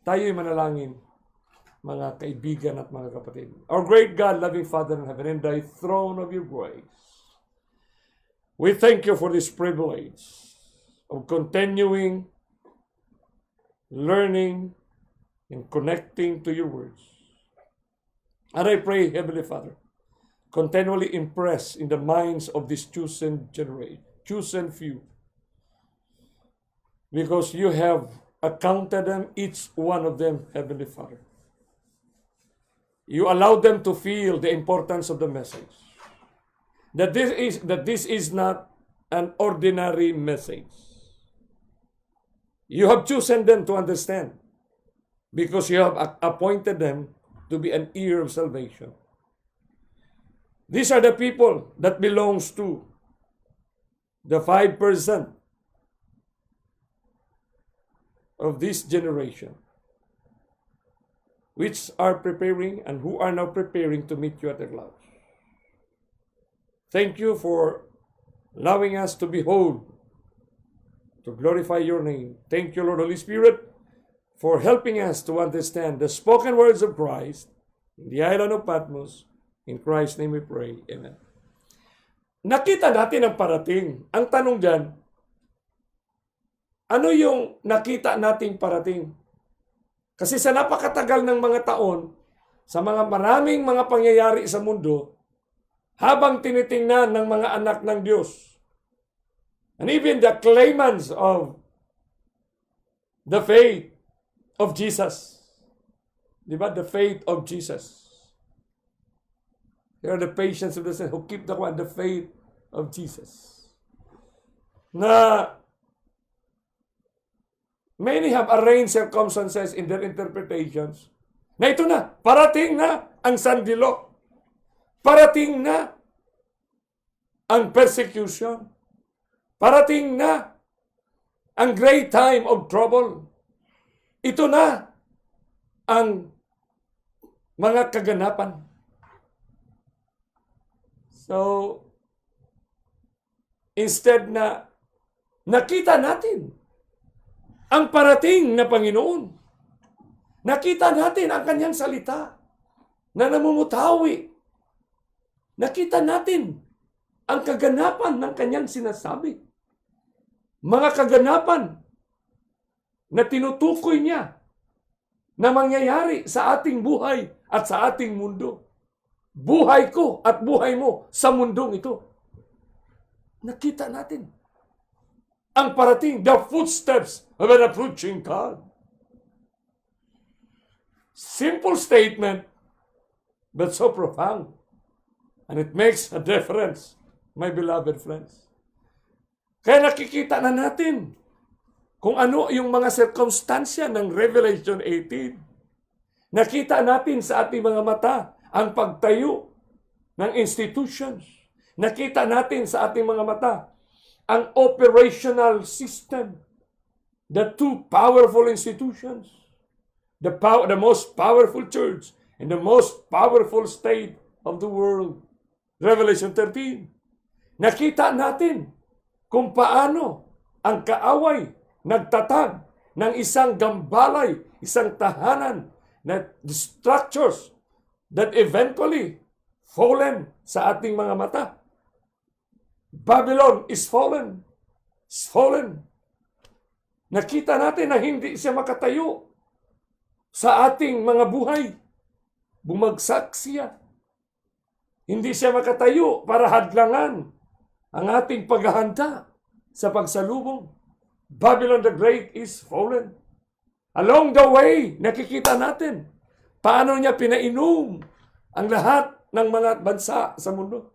Tayo'y manalangin, mga kaibigan at mga kapatid. Our great God, loving Father in heaven, in thy throne of your grace, we thank you for this privilege of continuing learning and connecting to your words. And I pray, Heavenly Father, continually impress in the minds of this chosen generation, chosen few, because you have accounted them, each one of them, Heavenly Father. You allow them to feel the importance of the message. That this is not an ordinary message. You have chosen them to understand because you have appointed them to be an ear of salvation. These are the people that belongs to the 5% of this generation, which are preparing and who are now preparing to meet you at the clouds. Thank you for allowing us to behold, to glorify your name. Thank you, Lord Holy Spirit, for helping us to understand the spoken words of Christ in the island of Patmos. In Christ's name we pray. Amen. Nakita natin ang parating. Ang tanong dyan, ano yung nakita nating parating? Kasi sa napakatagal ng mga taon, sa mga maraming mga pangyayari sa mundo, habang tinitingnan ng mga anak ng Diyos, and even the claimants of the faith of Jesus, di ba? The faith of Jesus. They are the patients of the saints who keep the faith of Jesus. Na many have arranged circumstances in their interpretations. Na ito na, parating na ang sandilo. Parating na ang persecution. Parating na ang great time of trouble. Ito na ang mga kaganapan. So, instead na nakita natin ang parating na Panginoon, nakita natin ang kanyang salita na namumutawi, nakita natin ang kaganapan ng kanyang sinasabi, mga kaganapan na tinutukoy niya na mangyayari sa ating buhay at sa ating mundo. Buhay ko at buhay mo sa mundong ito. Nakita natin ang parating, the footsteps of an approaching God. Simple statement, but so profound. And it makes a difference, my beloved friends. Kaya nakikita na natin kung ano yung mga circumstansya ng Revelation 18. Nakita natin sa ating mga mata ang pagtayo ng institutions. Nakita natin sa ating mga mata ang operational system. The two powerful institutions. The most powerful church and the most powerful state of the world. Revelation 13. Nakita natin kung paano ang kaaway nagtatag ng isang gambalay, isang tahanan na structures that eventually fallen sa ating mga mata. Babylon is fallen. Is fallen. Nakita natin na hindi siya makatayo sa ating mga buhay. Bumagsak siya. Hindi siya makatayo para hadlangan ang ating paghahanda sa pagsalubong. Babylon the Great is fallen. Along the way, nakikita natin paano niya pinainom ang lahat ng mga bansa sa mundo.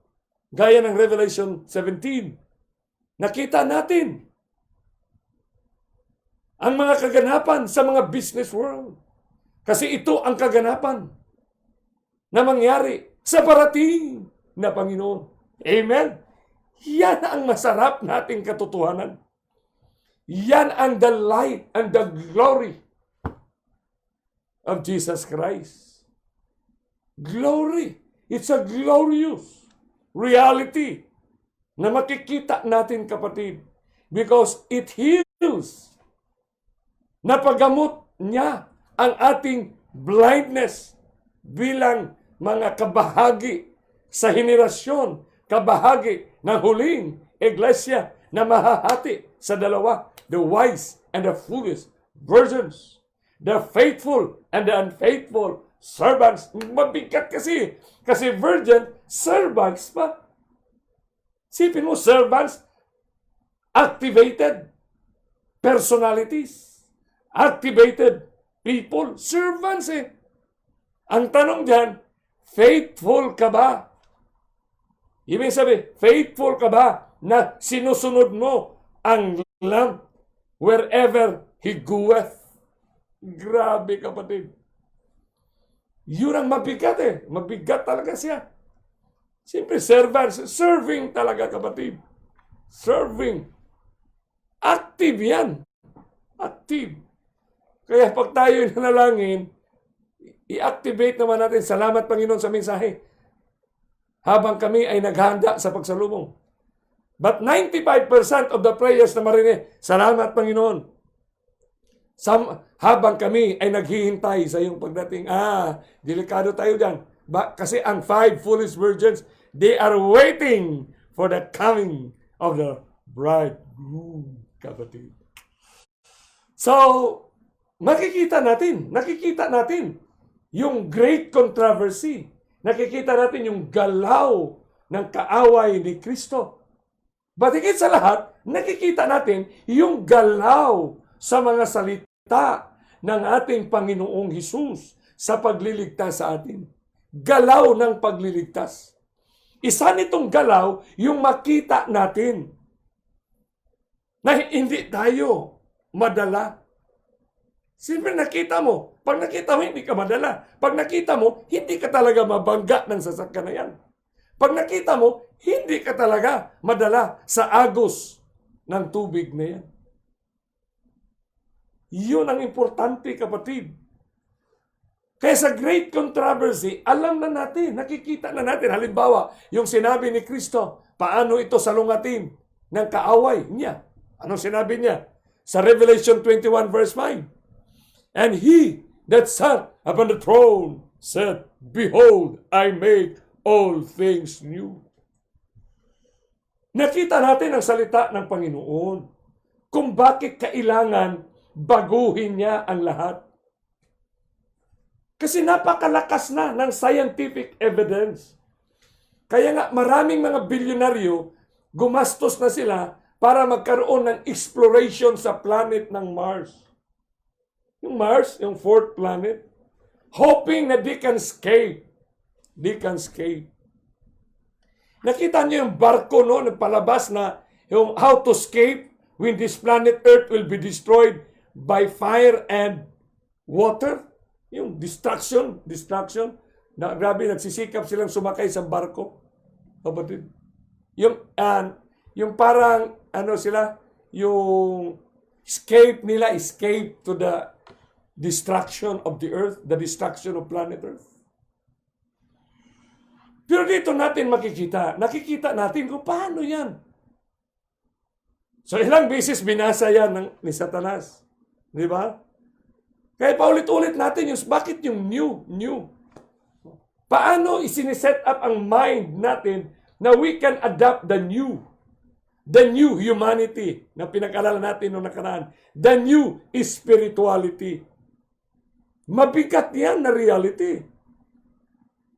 Gaya ng Revelation 17. Nakita natin ang mga kaganapan sa mga business world. Kasi ito ang kaganapan na mangyari sa parating na Panginoon. Amen? Yan ang masarap nating katotohanan. Yan ang the light and the glory of Jesus Christ. Glory. It's a glorious reality na makikita natin, kapatid, because it heals. Napagamot niya ang ating blindness bilang mga kabahagi sa henerasyon, kabahagi ng huling iglesia na mahahati sa dalawa, the wise and the foolish virgins, the faithful and the unfaithful servants. Mabigat kasi virgin, servants pa. Sipin mo, servants, activated personalities, activated people, servants eh. Ang tanong dyan, faithful ka ba? Ibig sabihin, faithful ka ba na sinusunod mo ang Lamb wherever He goeth? Grabe, kapatid. Yun ang mabigat eh. Mabigat talaga siya. Siyempre, servants, serving talaga, kapatid. Serving. Active yan. Active. Kaya pag tayo nanalangin, i-activate naman natin, salamat Panginoon sa mensahe, habang kami ay naghanda sa pagsalubong. But 95% of the prayers na marinig, salamat Panginoon. Habang kami ay naghihintay sa iyong pagdating. Delikado tayo dyan. Kasi ang 5 foolish virgins, they are waiting for the coming of the bridegroom, kapatid. So, nakikita natin yung great controversy. Nakikita natin yung galaw ng kaaway ni Kristo. But higit sa lahat, nakikita natin yung galaw sa mga salita ng ating Panginoong Hesus sa pagliligtas sa atin. Galaw ng pagliligtas. Isa nitong galaw yung makita natin na hindi tayo madala. Siyempre nakita mo. Pag nakita mo, hindi ka madala. Pag nakita mo, hindi ka talaga mabangga ng sasakyan na yan. Pag nakita mo, hindi ka talaga madala sa agos ng tubig na yan. Yun ang importante, kapatid. Kaya sa great controversy, alam na natin, nakikita na natin. Halimbawa, yung sinabi ni Kristo, paano ito salungatin ng kaaway niya? Anong sinabi niya? Sa Revelation 21 verse 5. And he that sat upon the throne said, Behold, I make all things new. Nakita natin ang salita ng Panginoon kung bakit kailangan baguhin niya ang lahat. Kasi napakalakas na ng scientific evidence. Kaya nga maraming mga bilyonaryo, gumastos na sila para magkaroon ng exploration sa planet ng Mars. Yung Mars, yung fourth planet, hoping na they can escape. They can escape. Nakita niyo yung barko noon, palabas na yung how to escape when this planet Earth will be destroyed by fire and water. Yung destruction. Na, grabe, nagsisikap silang sumakay sa barko. Kapatid. Yung parang, yung escape nila, escape to the destruction of the earth, the destruction of planet Earth. Pero dito natin nakikita natin kung paano yan. So ilang beses binasa yan ni Satanas. Di ba? Kaya paulit-ulit natin bakit yung new? Paano isiniset up ang mind natin na we can adapt the new humanity na pinag-aralan natin noong nakaraan. The new spirituality. Mabigat yan na reality.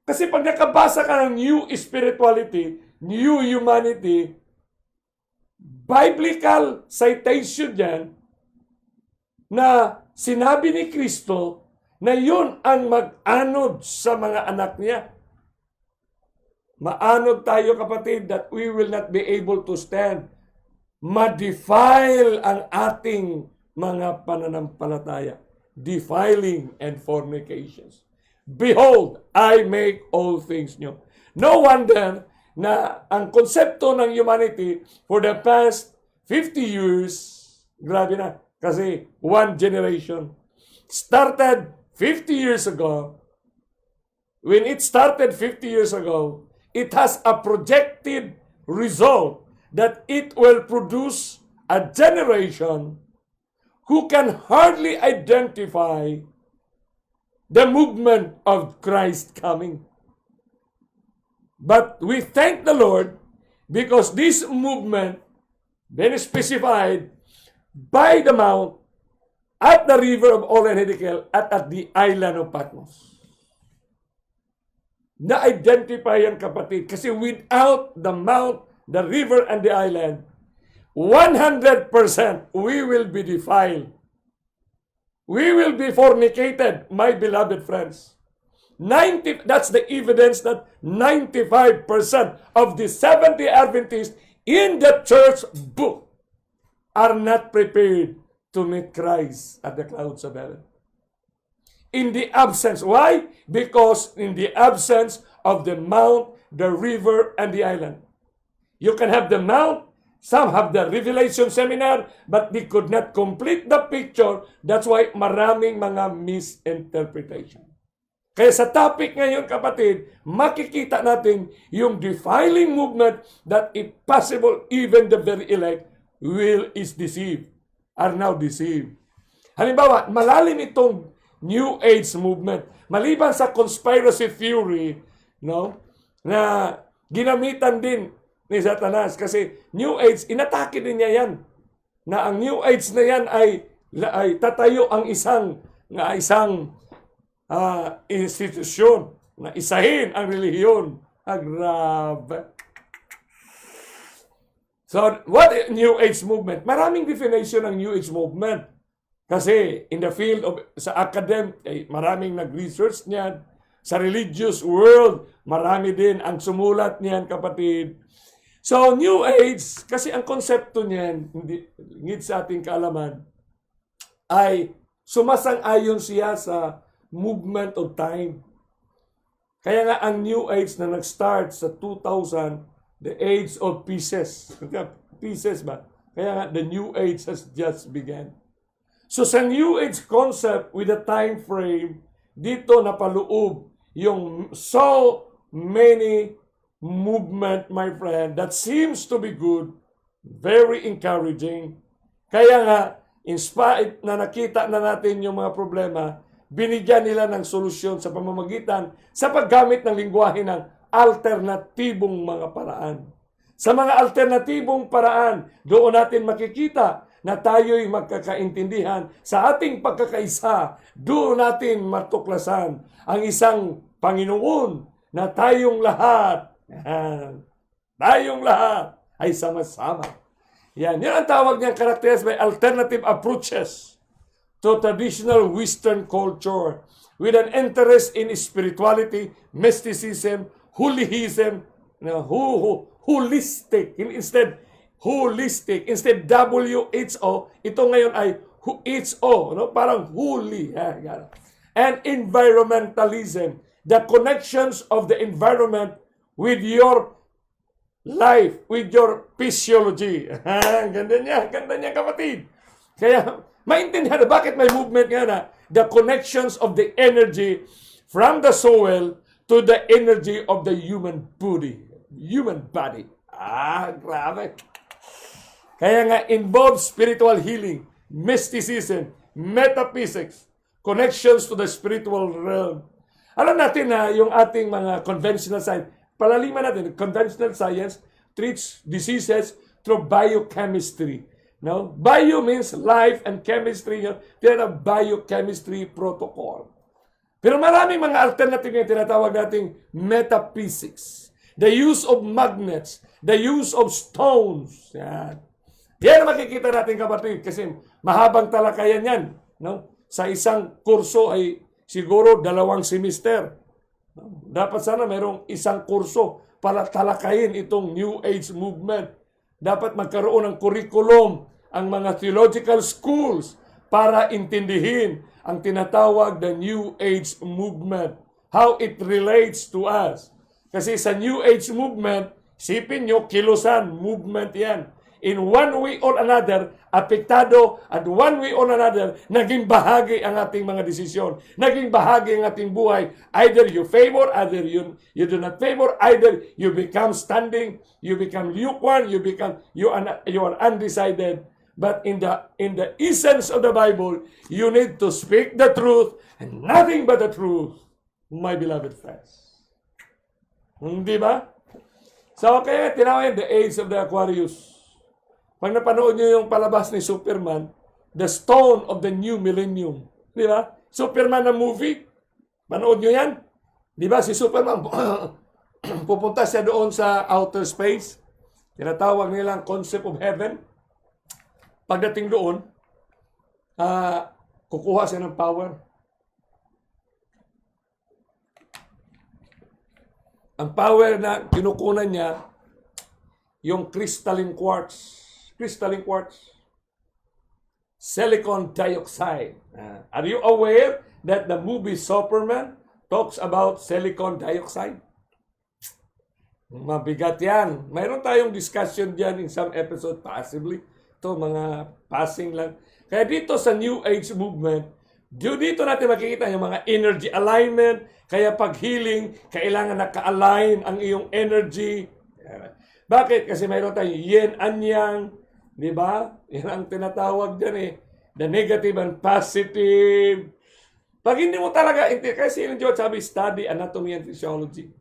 Kasi pag nakabasa ka ng new spirituality, new humanity, biblical citation yan, na sinabi ni Kristo na yun ang mag-anod sa mga anak niya. Maanod tayo, kapatid, that we will not be able to stand. Ma-defile ang ating mga pananampalataya. Defiling and fornications. Behold, I make all things new. No wonder na ang konsepto ng humanity for the past 50 years, grabe na, kasi one generation, started 50 years ago. When it started 50 years ago, it has a projected result that it will produce a generation who can hardly identify the movement of Christ coming. But we thank the Lord because this movement been specified by the mount, at the river of Olen Hiddekel, at the island of Patmos. Na-identify yan, kapatid, kasi without the mount, the river, and the island, 100% we will be defiled. We will be fornicated, my beloved friends. That's the evidence that 95% of the 70 Adventists in the church book are not prepared to meet Christ at the clouds of heaven. In the absence. Why? Because in the absence of the mount, the river, and the island. You can have the mount, some have the revelation seminar, but they could not complete the picture. That's why maraming mga misinterpretation. Kaya sa topic ngayon, kapatid, makikita natin yung defiling movement that if possible, even the very elect is deceived, are now deceived. Halimbawa, malalim itong New Age movement. Maliban sa conspiracy theory, no, na ginamitan din ni Satanas kasi New Age, inatake din niya yan. Na ang New Age na yan ay tatayo ang isang institusyon na isahin ang relihiyon. Grabe. So, what is New Age movement? Maraming definition ng New Age movement. Kasi in the field of, sa academic, maraming nag-research niyan. Sa religious world, marami din ang sumulat niyan, kapatid. So, New Age, kasi ang konsepto niyan, hingit sa ating kaalaman, ay sumasang-ayon siya sa movement of time. Kaya nga ang New Age na nag-start sa 2000, the age of pieces. Pieces ba? Kaya nga the New Age has just begun. So sa New Age concept with a time frame, dito napaloob yung so many movement, my friend, that seems to be good, very encouraging. Kaya nga, in spite na nakita na natin yung mga problema, binigyan nila ng solusyon sa pamamagitan sa paggamit ng lingwahe ng alternatibong mga paraan. Sa mga alternatibong paraan, doon natin makikita na tayo'y magkakaintindihan sa ating pagkakaisa. Doon natin matuklasan ang isang Panginoon na tayong lahat ay sama-sama. Yan ang tawag niyang characterized by alternative approaches to traditional Western culture with an interest in spirituality, mysticism, holism, holistic, instead WHO, ito ngayon ay HO, no? Parang holy, and environmentalism, the connections of the environment with your life, with your physiology. Ganda niya, kapatid. Kaya, maintindihan na bakit may movement nga na the connections of the energy from the soil to the energy of the human body. Grabe. Kaya nga, involves spiritual healing, mysticism, metaphysics, connections to the spiritual realm. Alam natin na yung ating mga conventional science, palaliman natin, conventional science treats diseases through biochemistry. No? Bio means life and chemistry. Tinatawag biochemistry protocol. Pero maraming mga alternative na tinatawag nating metaphysics. The use of magnets, the use of stones. Yan ang makikita natin, kapatid, kasi mahabang talakayan yan. No? Sa isang kurso ay siguro 2 semester. Dapat sana mayroong isang kurso para talakayin itong New Age movement. Dapat magkaroon ng curriculum ang mga theological schools para intindihin ang tinatawag na New Age movement. How it relates to us. Kasi sa New Age movement, isipin nyo, kilusan, movement yan. In one way or another, apektado, at one way or another, naging bahagi ang ating mga desisyon. Naging bahagi ang ating buhay. Either you favor, either you do not favor, either you become standing, you become lukewarm, you are undecided. But in the essence of the Bible, you need to speak the truth and nothing but the truth, my beloved friends. Hindi ba? So, kaya tinawag the age of the Aquarius. Pag napanood nyo yung palabas ni Superman, the stone of the new millennium. Di ba? Superman na movie. Panood nyo yan? Di ba? Si Superman, pupunta siya doon sa outer space. Tinatawag nilang concept of heaven. Pagdating doon, kukuha siya ng power. Ang power na kinukunan niya, yung crystalline quartz. Crystalline quartz. Silicon dioxide. Are you aware that the movie Superman talks about silicon dioxide? Mabigat yan. Mayroon tayong discussion dyan in some episode, possibly. Ito, mga passing lang. Kaya dito sa New Age movement, dito natin makikita yung mga energy alignment. Kaya pag healing, kailangan naka-align ang iyong energy. Bakit? Kasi mayroon tayong yin and yang. Di ba? Yan ang tinatawag dyan eh. The negative and positive. Pag hindi mo talaga, kasi yung Diyos sabi, study anatomy and physiology.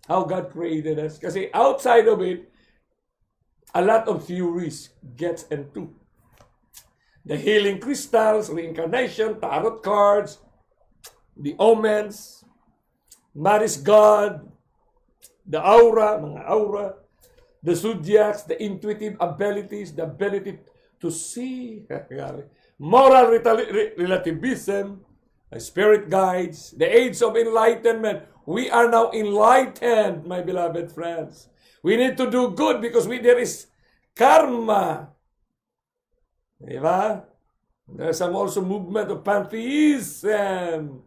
How God created us. Kasi outside of it, a lot of theories gets into. The healing crystals, reincarnation, tarot cards, the omens, Maris God, the aura, mga aura, the zodiacs, the intuitive abilities, the ability to see, moral relativism, spirit guides, the age of enlightenment. We are now enlightened, my beloved friends. We need to do good because there is karma. Diba? There's also movement of pantheism,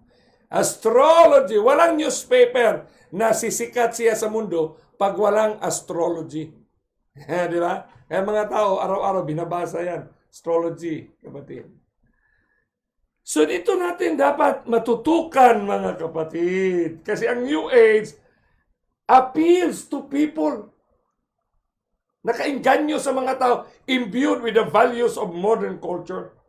astrology. Walang newspaper na sisikat siya sa mundo pag walang astrology. Diba? Kaya mga tao, araw-araw binabasa yan. Astrology, kapatid. So dito natin dapat matutukan, mga kapatid. Kasi ang New Age appeals to people. Nakainganyo sa mga tao, imbued with the values of modern culture.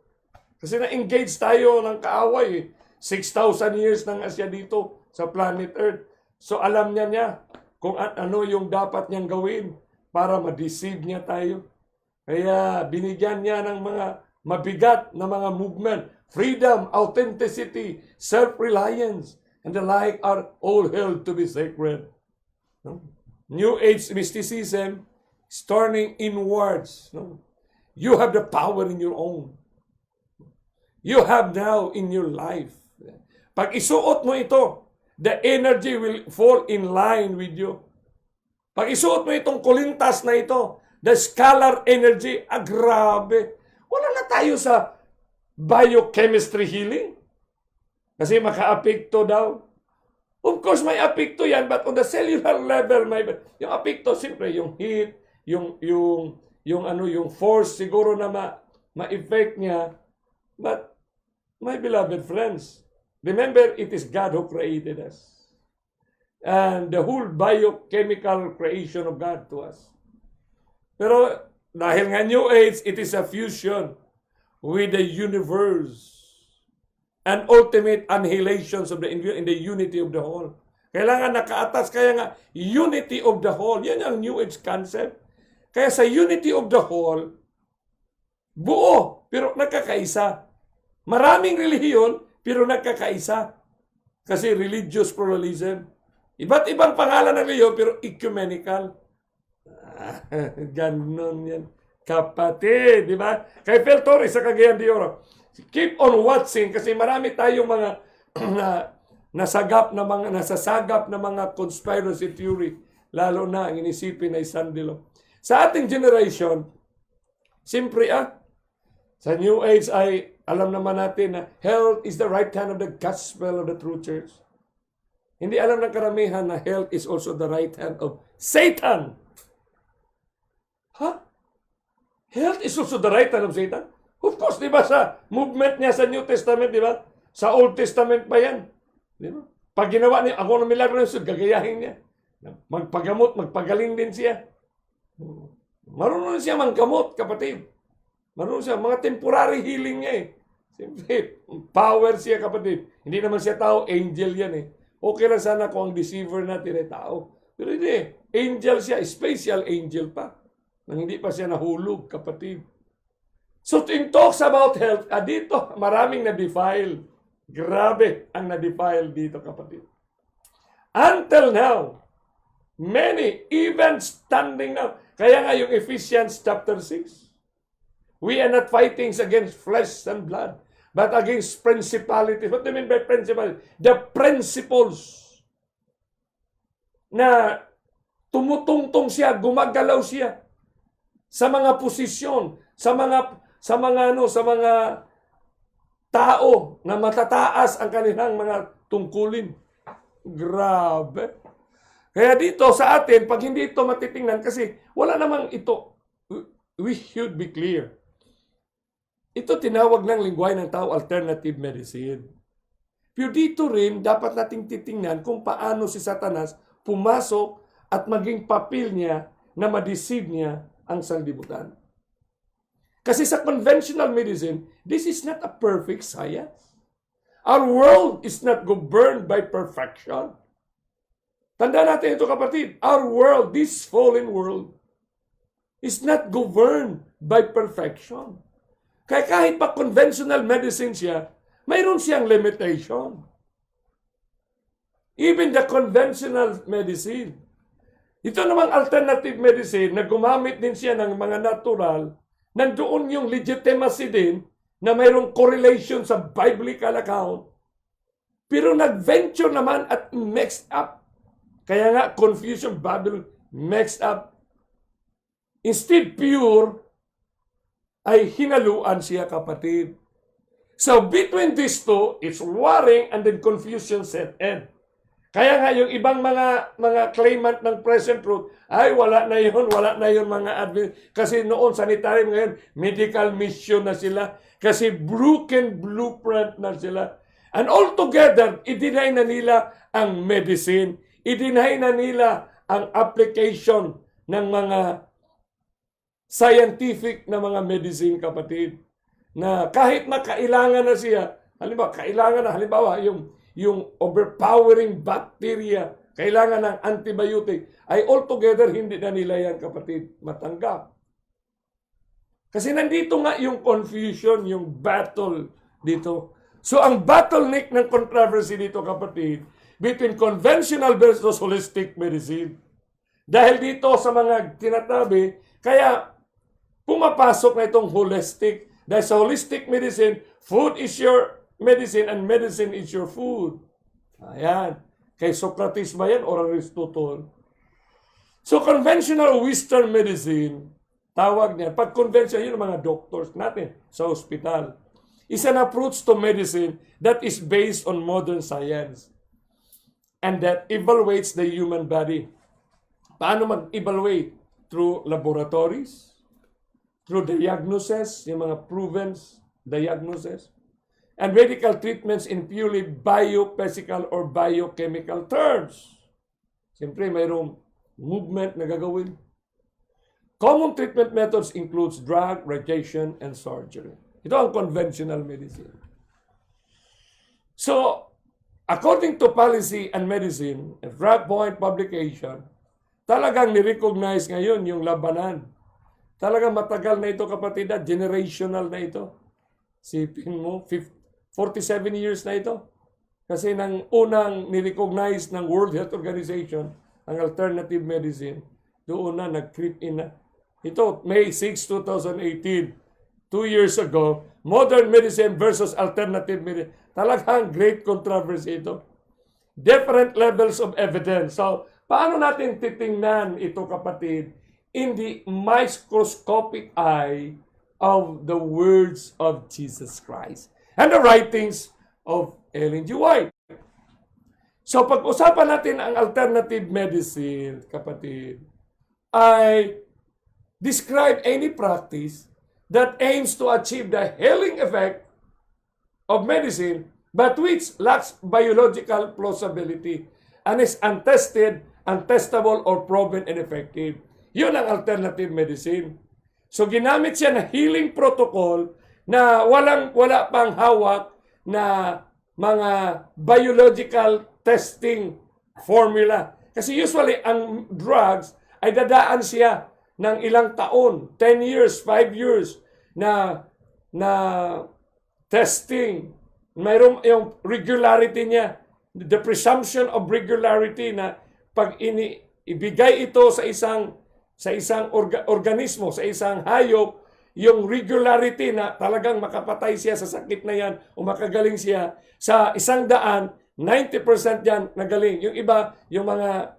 Kasi na-engage tayo ng kaaway. 6,000 years nang asya dito sa planet Earth. So alam niya kung ano yung dapat niyang gawin para ma-deceive niya tayo. Kaya binigyan niya ng mga mabigat na mga movement. Freedom, authenticity, self-reliance, and the like are all held to be sacred. New Age mysticism is turning inwards. You have the power in your own. You have now in your life. Pag isuot mo ito, the energy will fall in line with you. Pag isuot mo itong kulintas na ito, the scalar energy, grabe. Wala na tayo sa biochemistry healing. Kasi maka-apekto daw. Of course, may apekto yan, but on the cellular level, yung apekto, siyempre, yung heat, yung force, siguro na ma-effect niya. But, my beloved friends, remember, it is God who created us. And the whole biochemical creation of God to us. Pero, dahil nga New Age, it is a fusion with the universe and ultimate annihilations of in the unity of the whole. Kailangan nakaatas, kaya nga, unity of the whole. Yan ang New Age concept. Kaya sa unity of the whole, buo, pero nagkakaisa. Maraming relihiyon, pero nagkakaisa. Kasi religious pluralism. Iba't ibang pangalan ng relihiyon, pero ecumenical. Ganon yan. Kapatid, di ba? Kay Phil Torres sa Cagayan de Oro, keep on watching kasi marami tayong mga nasasagap na mga conspiracy theory, lalo na ang inisipin ay Sandilo. Sa ating generation, siyempre sa New Age ay alam naman natin na health is the right hand of the gospel of the true church. Hindi alam ng karamihan na health is also the right hand of Satan. Health is also the right hand of Satan? Of course, di ba sa movement niya sa New Testament, di ba? Sa Old Testament pa yan. Di ba? Pag ginawa niya, ako ng milagro niya, gagayahin niya. Magpagamot, magpagaling din siya. Marunong siya manggamot, kapatid. Marunong siya, mga temporary healing niya eh. Siyempre, power siya kapatid. Hindi naman siya tao, angel yan eh. Okay lang sana kung ang deceiver natin ay tao. Pero hindi, angel siya, special angel pa. Nang hindi pa siya nahulog, kapatid. So, in talks about health, dito, maraming na-defile. Grabe ang na-defile dito, kapatid. Until now, many, even standing now. Kaya nga yung Ephesians chapter 6, we are not fighting against flesh and blood, but against principalities. What do you mean by principalities? The principles na tumutungtong siya, gumagalaw siya sa mga posisyon, sa mga tao na matataas ang kanilang mga tungkulin. Grabe. Kaya dito sa atin, pag hindi ito matitingnan, kasi wala namang ito, we should be clear. Ito tinawag ng lingwahe ng tao, alternative medicine. Pero dito rin, dapat nating titingnan kung paano si Satanas pumasok at maging papel niya na ma-deceive niya ang sanlibutan. Kasi sa conventional medicine, this is not a perfect science. Our world is not governed by perfection. Tandaan natin ito kapatid, our world, this fallen world, is not governed by perfection. Kaya kahit pa conventional medicine siya, mayroon siyang limitation. Even the conventional medicine. Ito namang alternative medicine na gumamit din siya ng mga natural, nandoon yung legitimacy din na mayroong correlation sa biblical account. Pero nag-venture naman at mixed up. Kaya nga, confusion, Babylon, mixed up. Instead pure, ay hinaluan siya kapatid. So between these two, it's warring and then confusion set in. Kaya nga yung ibang mga claimant ng present truth, ay wala na yun mga Adventist. Kasi noon sanitary, ngayon medical mission na sila. Kasi broken blueprint na sila. And altogether, i-deny na nila ang medicine. I-deny na nila ang application ng mga scientific na mga medicine, kapatid. Na kahit na kailangan na siya, halimbawa, yung overpowering bacteria, kailangan ng antibiotic, ay altogether hindi na nila yan, kapatid, matanggap. Kasi nandito nga yung confusion, yung battle dito. So ang bottleneck ng controversy dito, kapatid, between conventional versus holistic medicine. Dahil dito sa mga tinatabi, kaya pumapasok na itong holistic. Dahil sa holistic medicine, food is your medicine and medicine is your food. Ayan. Kay Socrates ba yan or Aristotle? So conventional Western medicine, tawag niya, pag conventional, yun ang mga doctors natin sa hospital, is an approach to medicine that is based on modern science and that evaluates the human body. Paano mag-evaluate? Through laboratories, through diagnosis, yung mga proven diagnosis, and medical treatments in purely biophysical or biochemical terms. Siyempre, mayroong movement na gagawin. Common treatment methods includes drug, radiation, and surgery. Ito ang conventional medicine. So, according to Policy and Medicine, a Drug Point publication, talagang ni-recognize ngayon yung labanan. Talagang matagal na ito, kapatid, generational na ito. Sipin mo, 47 years na ito. Kasi nang unang ni-recognize ng World Health Organization, ang alternative medicine, doon na nag-creep in na. Ito, May 6, 2018, 2 years ago, modern medicine versus alternative medicine. Talagang great controversy ito. Different levels of evidence. So, paano natin titingnan ito, kapatid, in the microscopic eye of the words of Jesus Christ and the writings of Ellen G. White? So, pag-usapan natin ang alternative medicine, kapatid, ay describe any practice that aims to achieve the healing effect of medicine but which lacks biological plausibility and is untested, untestable, or proven ineffective. Yun ang alternative medicine. So ginamit siya na healing protocol na wala pang hawak na mga biological testing formula. Kasi usually ang drugs ay dadaan siya ng ilang taon, 10 years, 5 years na testing. Mayroong yung regularity niya, the presumption of regularity na pag ibigay ito sa isang organismo, sa isang hayop, yung regularity na talagang makapatay siya sa sakit na yan o makagaling siya, sa 100, 90% yan nagaling. Yung iba, yung mga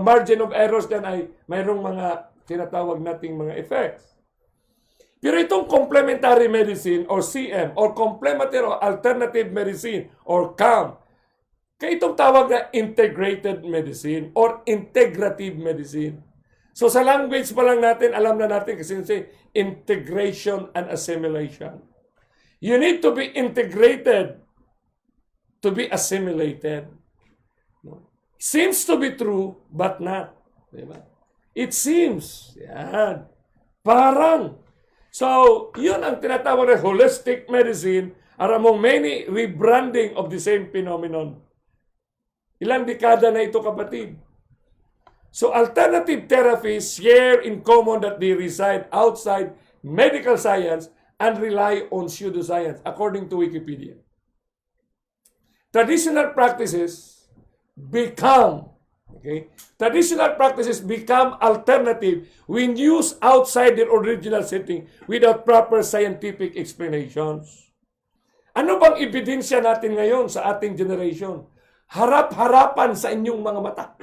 margin of errors dyan ay mayroong mga tinatawag nating mga effects. Pero itong complementary medicine or CM or complementary or alternative medicine or CAM, kaya itong tawag na integrated medicine or integrative medicine. So sa language pa lang natin, alam na natin kasi integration and assimilation. You need to be integrated to be assimilated. Seems to be true, but not. Diba? It seems. Yan. Parang. So, yun ang tinatawag na holistic medicine are among many rebranding of the same phenomenon. Ilang dekada na ito, kapatid. So, alternative therapies share in common that they reside outside medical science and rely on pseudoscience, according to Wikipedia. Traditional practices become alternative when used outside their original setting without proper scientific explanations. Ano bang ebidensya natin ngayon sa ating generation? Harap-harapan sa inyong mga mata.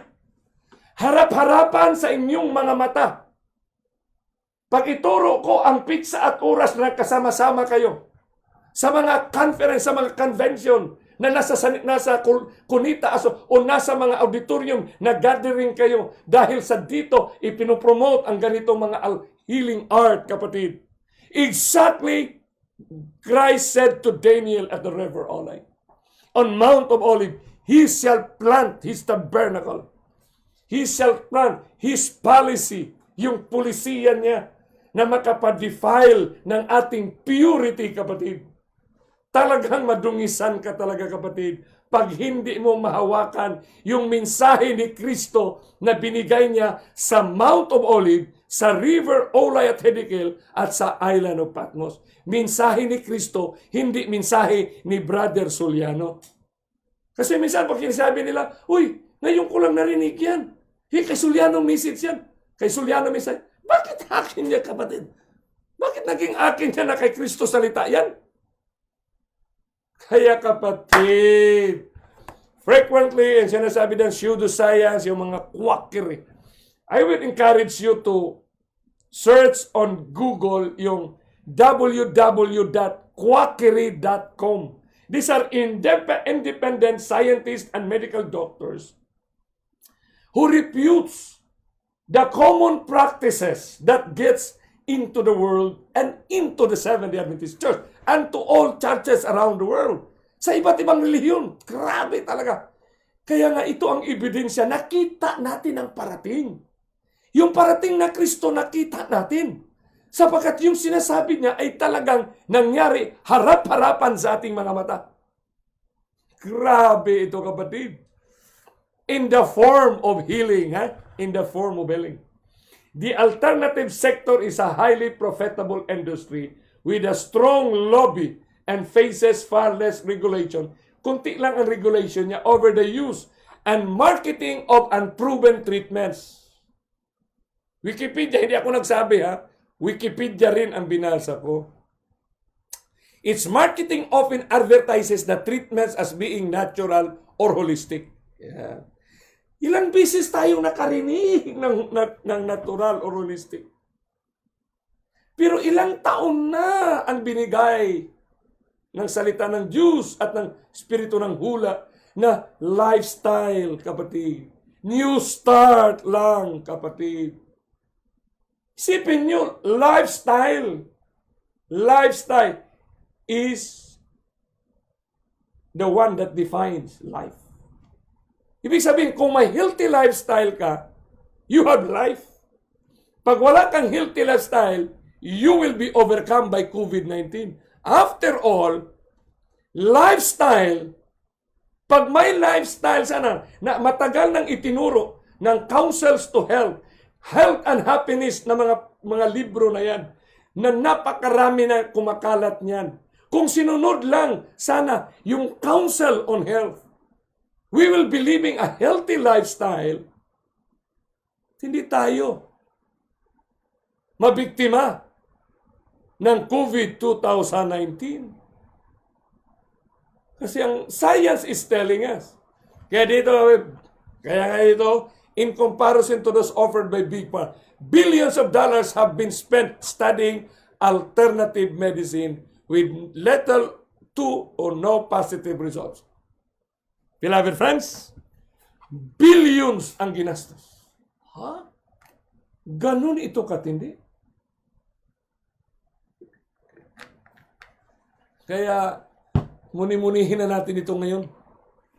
Harap-harapan sa inyong mga mata. Pag ituro ko ang pizza at oras na kasama-sama kayo sa mga conference, sa mga convention, na nasa kunita o nasa mga auditorium na gathering kayo dahil sa dito ipinopromote ang ganitong mga healing art, kapatid. Exactly, Christ said to Daniel at the river Olive, on Mount of Olive, He shall plant His tabernacle. He shall plant His policy, yung pulisiya niya na makapadefile ng ating purity, kapatid. Talagang madungisan ka talaga, kapatid, pag hindi mo mahawakan yung mensahe ni Kristo na binigay niya sa Mount of Olive, sa River Olay at Hiddekel, at sa Island of Patmos. Mensahe ni Kristo, hindi mensahe ni Brother Soliano. Kasi minsan pag sinasabi nila, uy, ngayon ko lang narinig yan. Kay Soliano message yan. Kay Soliano message. Bakit akin niya, kapatid? Bakit naging akin niya na kay Kristo salita yan? Kaya, kapatid, frequently, and sinasabi ng pseudoscience, yung mga quackery, I will encourage you to search on Google yung www.quackery.com. These are independent scientists and medical doctors who refutes the common practices that gets into the world and into the Seventh-day Adventist Church and to all churches around the world. Sa iba't ibang relihiyon. Grabe talaga. Kaya nga ito ang ebidensya. Nakita natin ang parating. Yung parating na Kristo nakita natin. Sapagkat yung sinasabi niya ay talagang nangyari harap-harapan sa ating mga mata. Grabe ito, kapatid. In the form of healing. In the form of healing. The alternative sector is a highly profitable industry with a strong lobby and faces far less regulation. Kunti lang ang regulation niya over the use and marketing of unproven treatments. Wikipedia, hindi ako nagsabi Wikipedia rin ang binasa ko. Its marketing often advertises the treatments as being natural or holistic. Yeah. Ilang beses tayong nakarinig ng natural or holistic. Pero ilang taon na ang binigay ng salita ng Diyos at ng Espiritu ng hula na lifestyle, kapatid. New start lang, kapatid. Isipin nyo, lifestyle is the one that defines life. Ibig sabihin, kung may healthy lifestyle ka, you have life. Pag wala kang healthy lifestyle, you will be overcome by COVID-19. After all, lifestyle, pag may lifestyle sana, na matagal nang itinuro ng counsels to health and happiness na mga libro na yan, na napakarami na kumakalat niyan. Kung sinunod lang sana yung counsel on health, we will be living a healthy lifestyle. Hindi tayo mabiktima ng COVID 2019. Kasi ang science is telling us. Kaya dito, in comparison to those offered by Big Pharma, billions of dollars have been spent studying alternative medicine with little to or no positive results. Beloved friends, billions ang ginastos. Ha? Ganun ito katindi? Kaya, muni-munihin na natin ito ngayon.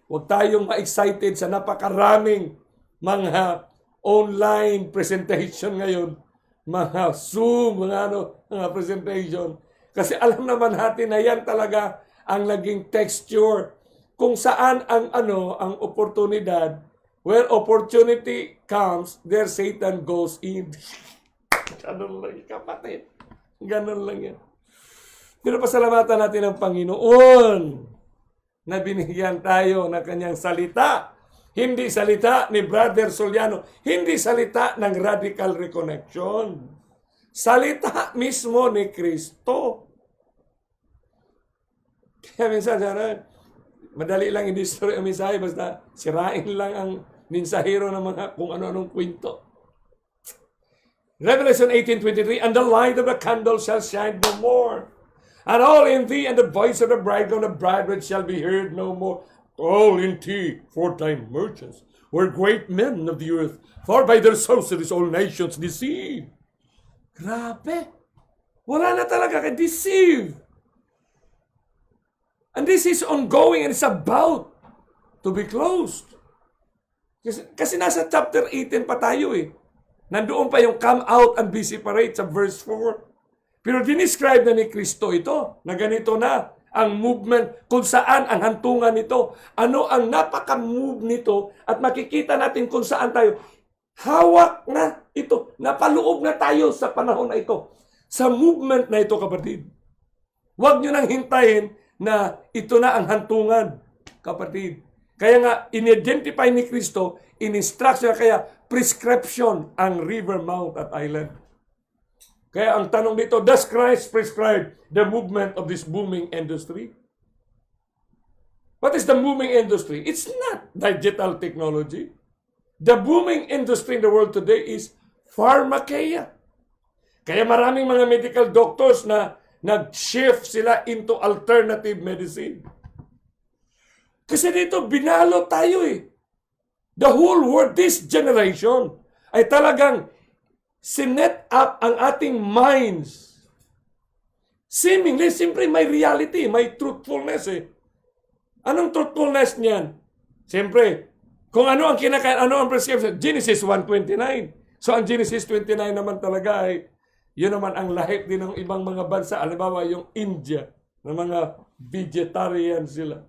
Huwag tayong ma-excited sa napakaraming mga online presentation ngayon, mga Zoom, mga presentation. Kasi alam naman natin na yan talaga ang naging texture kung saan ang oportunidad. Where opportunity comes, there Satan goes in. Ganun lang yan, kapatid. Ganun lang yan. Pero pasalamatan natin ang Panginoon na binigyan tayo ng kanyang salita. Hindi salita ni Brother Soliano. Hindi salita ng Radical Reconnection. Salita mismo ni Kristo. Kaya minsan, madali lang i-destroy ang mensahe. Basta sirain lang ang mensahero ng mga kung ano-anong kwento. Revelation 18:23, and the light of the candle shall shine no more. And all in thee, and the voice of the bridegroom, the bride shall be heard no more. All in thee, 4-time merchants, were great men of the earth, for by their sorceries all nations deceived. Grabe! Wala na talaga ka-deceive. And this is ongoing and it's about to be closed. Kasi nasa chapter 18 pa tayo eh. Nandoon pa yung come out and be separate sa verse 4. Pero dinescribe na ni Kristo ito, na ganito na ang movement, kung saan ang hantungan nito, ano ang napaka-move nito, at makikita natin kung saan tayo. Hawak na ito, napaloob na tayo sa panahon na ito, sa movement na ito, kapatid. Huwag nyo nang hintayin na ito na ang hantungan, kapatid. Kaya nga, in-identify ni Kristo, in-instruction, kaya prescription ang river, mount at island. Kaya ang tanong dito, does Christ prescribe the movement of this booming industry? What is the booming industry? It's not digital technology. The booming industry in the world today is pharmakeia. Kaya maraming mga medical doctors na nag-shift sila into alternative medicine. Kasi dito, binalo tayo eh. The whole world, this generation, ay talagang sinet up ang ating minds. Seemingly, siyempre may reality, may truthfulness eh. Anong truthfulness niyan? Siyempre, kung ano ang ano ang prescription? Genesis 1:29. So ang Genesis 29 naman talaga ay, yun naman ang lahip din ng ibang mga bansa. Halimbawa yung India, na mga vegetarian sila.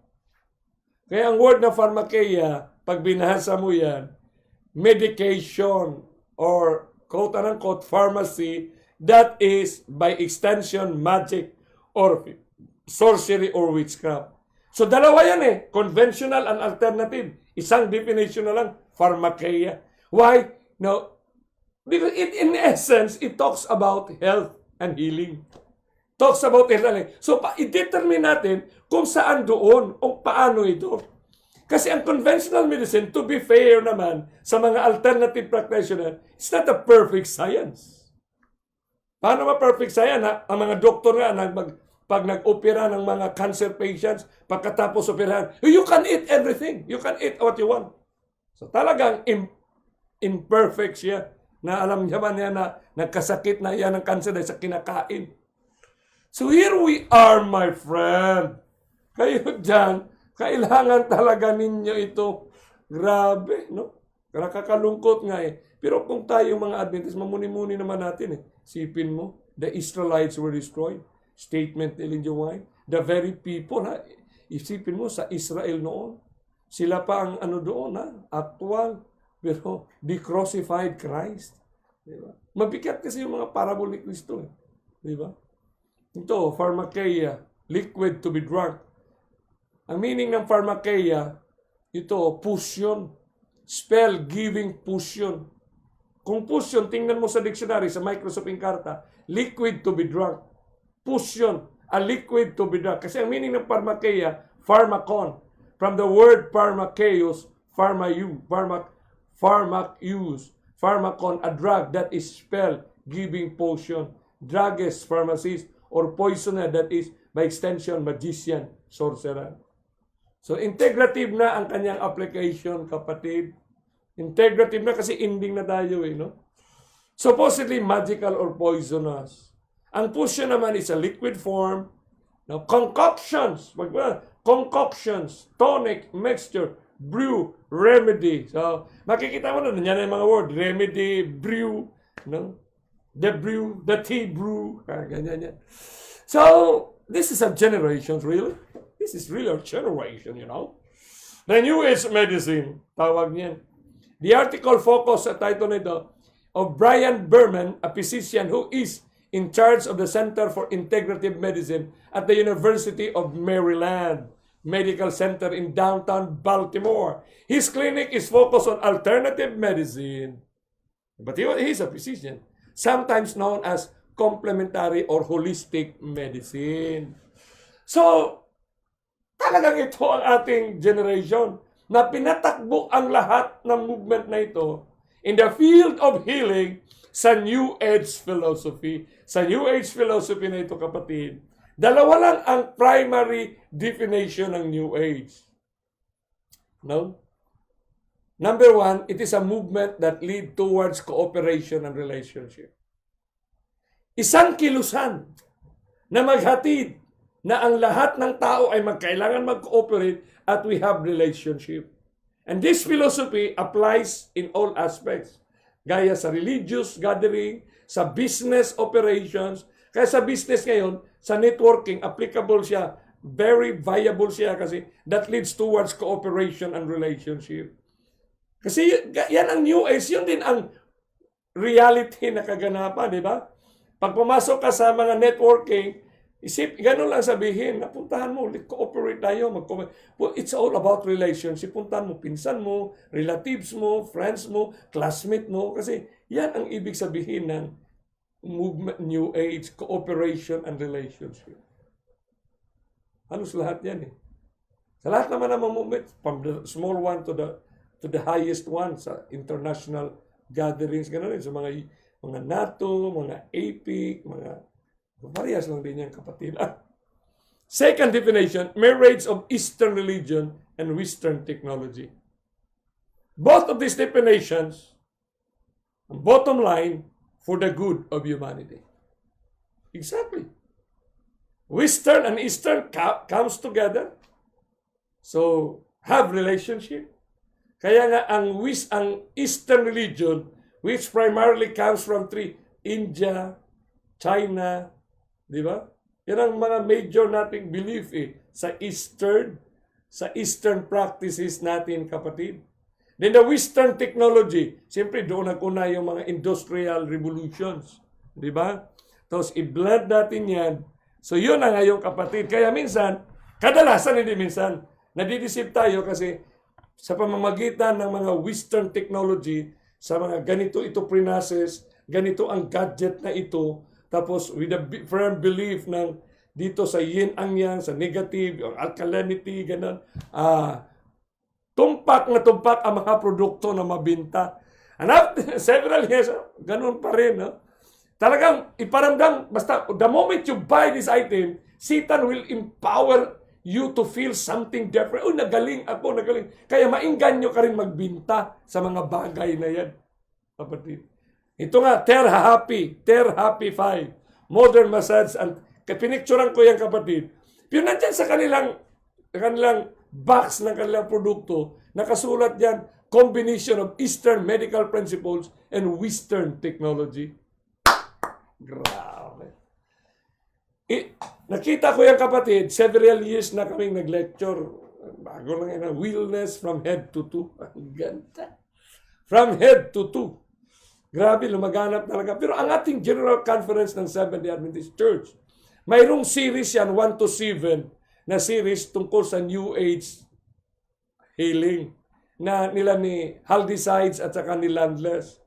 Kaya ang word na pharmakeia, pag binasa mo yan, medication or quote-unquote pharmacy, that is by extension magic or sorcery or witchcraft. So dalawa yan eh, conventional and alternative. Isang definition na lang, pharmakeia. Why? No, because in essence, it talks about health and healing. Talks about health and healing. So i-determine natin kung saan doon o paano ito. Kasi ang conventional medicine, to be fair naman, sa mga alternative practitioner, it's not a perfect science. Paano ma-perfect science? Ang mga doktor nga, pag nag-opera ng mga cancer patients, pagkatapos operahan, you can eat everything. You can eat what you want. So talagang imperfect siya. Na alam niya man yan na nagkasakit na yan ng cancer dahil sa kinakain. So here we are, my friend. Kayo dyan, kailangan talaga ninyo ito. Grabe, no? Nakakalungkot nga eh. Pero kung tayo mga Adventist, mamuni-muni naman natin eh. Sipin mo, the Israelites were destroyed. Statement ni Ellen G. White. The very people, ha? Isipin mo, sa Israel noon, sila pa ang ano doon, ha? Actual, pero de-crucified Christ. Diba? Mabigat kasi yung mga parable ni Kristo eh. Diba? Ito, pharmakeia, liquid to be drunk. Ang meaning ng pharmakeia, ito, potion. Spell-giving potion. Kung potion, tingnan mo sa dictionary, sa Microsoft Encarta, liquid to be drunk. Potion, a liquid to be drunk. Kasi ang meaning ng pharmakeia, pharmakon. From the word pharmakeos, pharmakuse, pharmakon, a drug that is spell-giving potion. Druggist, pharmacist, or poisoner, that is, by extension, magician, sorcerer. So, integrative na ang kanyang application, kapatid. Integrative na kasi ending na tayo eh, no? Supposedly magical or poisonous. Ang potion naman is a liquid form. No? Concoctions, tonic, mixture, brew, remedy. So, makikita mo na yan ang mga word. Remedy, brew, no? The brew, the tea brew. Ganyan yan. So, this is a generation, really. This is really a generation, you know. The New Age medicine, tawag niyan. The article focus sa title nito of Brian Berman, a physician who is in charge of the Center for Integrative Medicine at the University of Maryland Medical Center in downtown Baltimore. His clinic is focused on alternative medicine. But he's a physician, sometimes known as complementary or holistic medicine. So, talagang ito ang ating generation na pinatakbo ang lahat ng movement na ito in the field of healing sa New Age philosophy. Sa New Age philosophy na ito, kapatid, dalawa lang ang primary definition ng New Age. No? Number one, it is a movement that lead towards cooperation and relationship. Isang kilusan na maghatid na ang lahat ng tao ay magkailangan mag-cooperate at we have relationship. And this philosophy applies in all aspects. Gaya sa religious gathering, sa business operations. Kaya sa business ngayon, sa networking, applicable siya. Very viable siya kasi that leads towards cooperation and relationship. Kasi yan ang New Age, yun din ang reality na kaganapan, di ba? Pag pumasok ka sa mga networking, ganun lang sabihin, napuntahan mo, cooperate tayo, well, it's all about relationship. Puntahan mo, pinsan mo, relatives mo, friends mo, classmate mo, kasi yan ang ibig sabihin ng movement, New Age, cooperation and relationship. Halos lahat yan eh. Sa lahat naman ng movement, from the small one to the highest one, sa international gatherings, ganun rin, sa mga NATO, mga APIC, mga parehas lang din yan, kapatid. Second definition, marriage of Eastern religion and Western technology. Both of these definitions, bottom line, for the good of humanity. Exactly. Western and Eastern comes together. So, have relationship. Kaya nga, ang Eastern religion, which primarily comes from India, China, di ba? Yan ang mga major nating belief sa Eastern practices natin, kapatid. Then the Western technology, siyempre doon naguna yung mga industrial revolutions, di ba? Tapos i-blend natin yan. So yun na ngayon, kapatid. Kaya minsan, kadalasan hindi minsan, nadidisip tayo kasi sa pamamagitan ng mga Western technology, sa mga ganito ito process, ganito ang gadget na ito, tapos with a firm belief ng dito sa yin ang yang, sa negative, or alkalinity, ganun. Tumpak ang mga produkto na mabinta. And after several years, ganun pa rin. No? Talagang iparamdam, basta the moment you buy this item, Satan will empower you to feel something different. Nagaling ako, nagaling. Kaya mainganyo ka rin magbinta sa mga bagay na yan. Kapatid. Ito nga, Ter Happy 5. Modern massage. And pinicturean ko yan, kapatid. Pero nandyan sa kanilang box ng kanilang produkto, nakasulat yan, combination of Eastern medical principles and Western technology. Grabe. Nakita ko yung kapatid, several years na kaming nag-lecture. Bago lang yun, wellness from head to toe. Ang ganda. From head to toe. Grabe, lumaganap talaga. Pero ang ating General Conference ng Seventh-day Adventist Church, mayroong series yan, 1 to 7, na series tungkol sa New Age healing na nila ni Haldesides at saka ni Landless.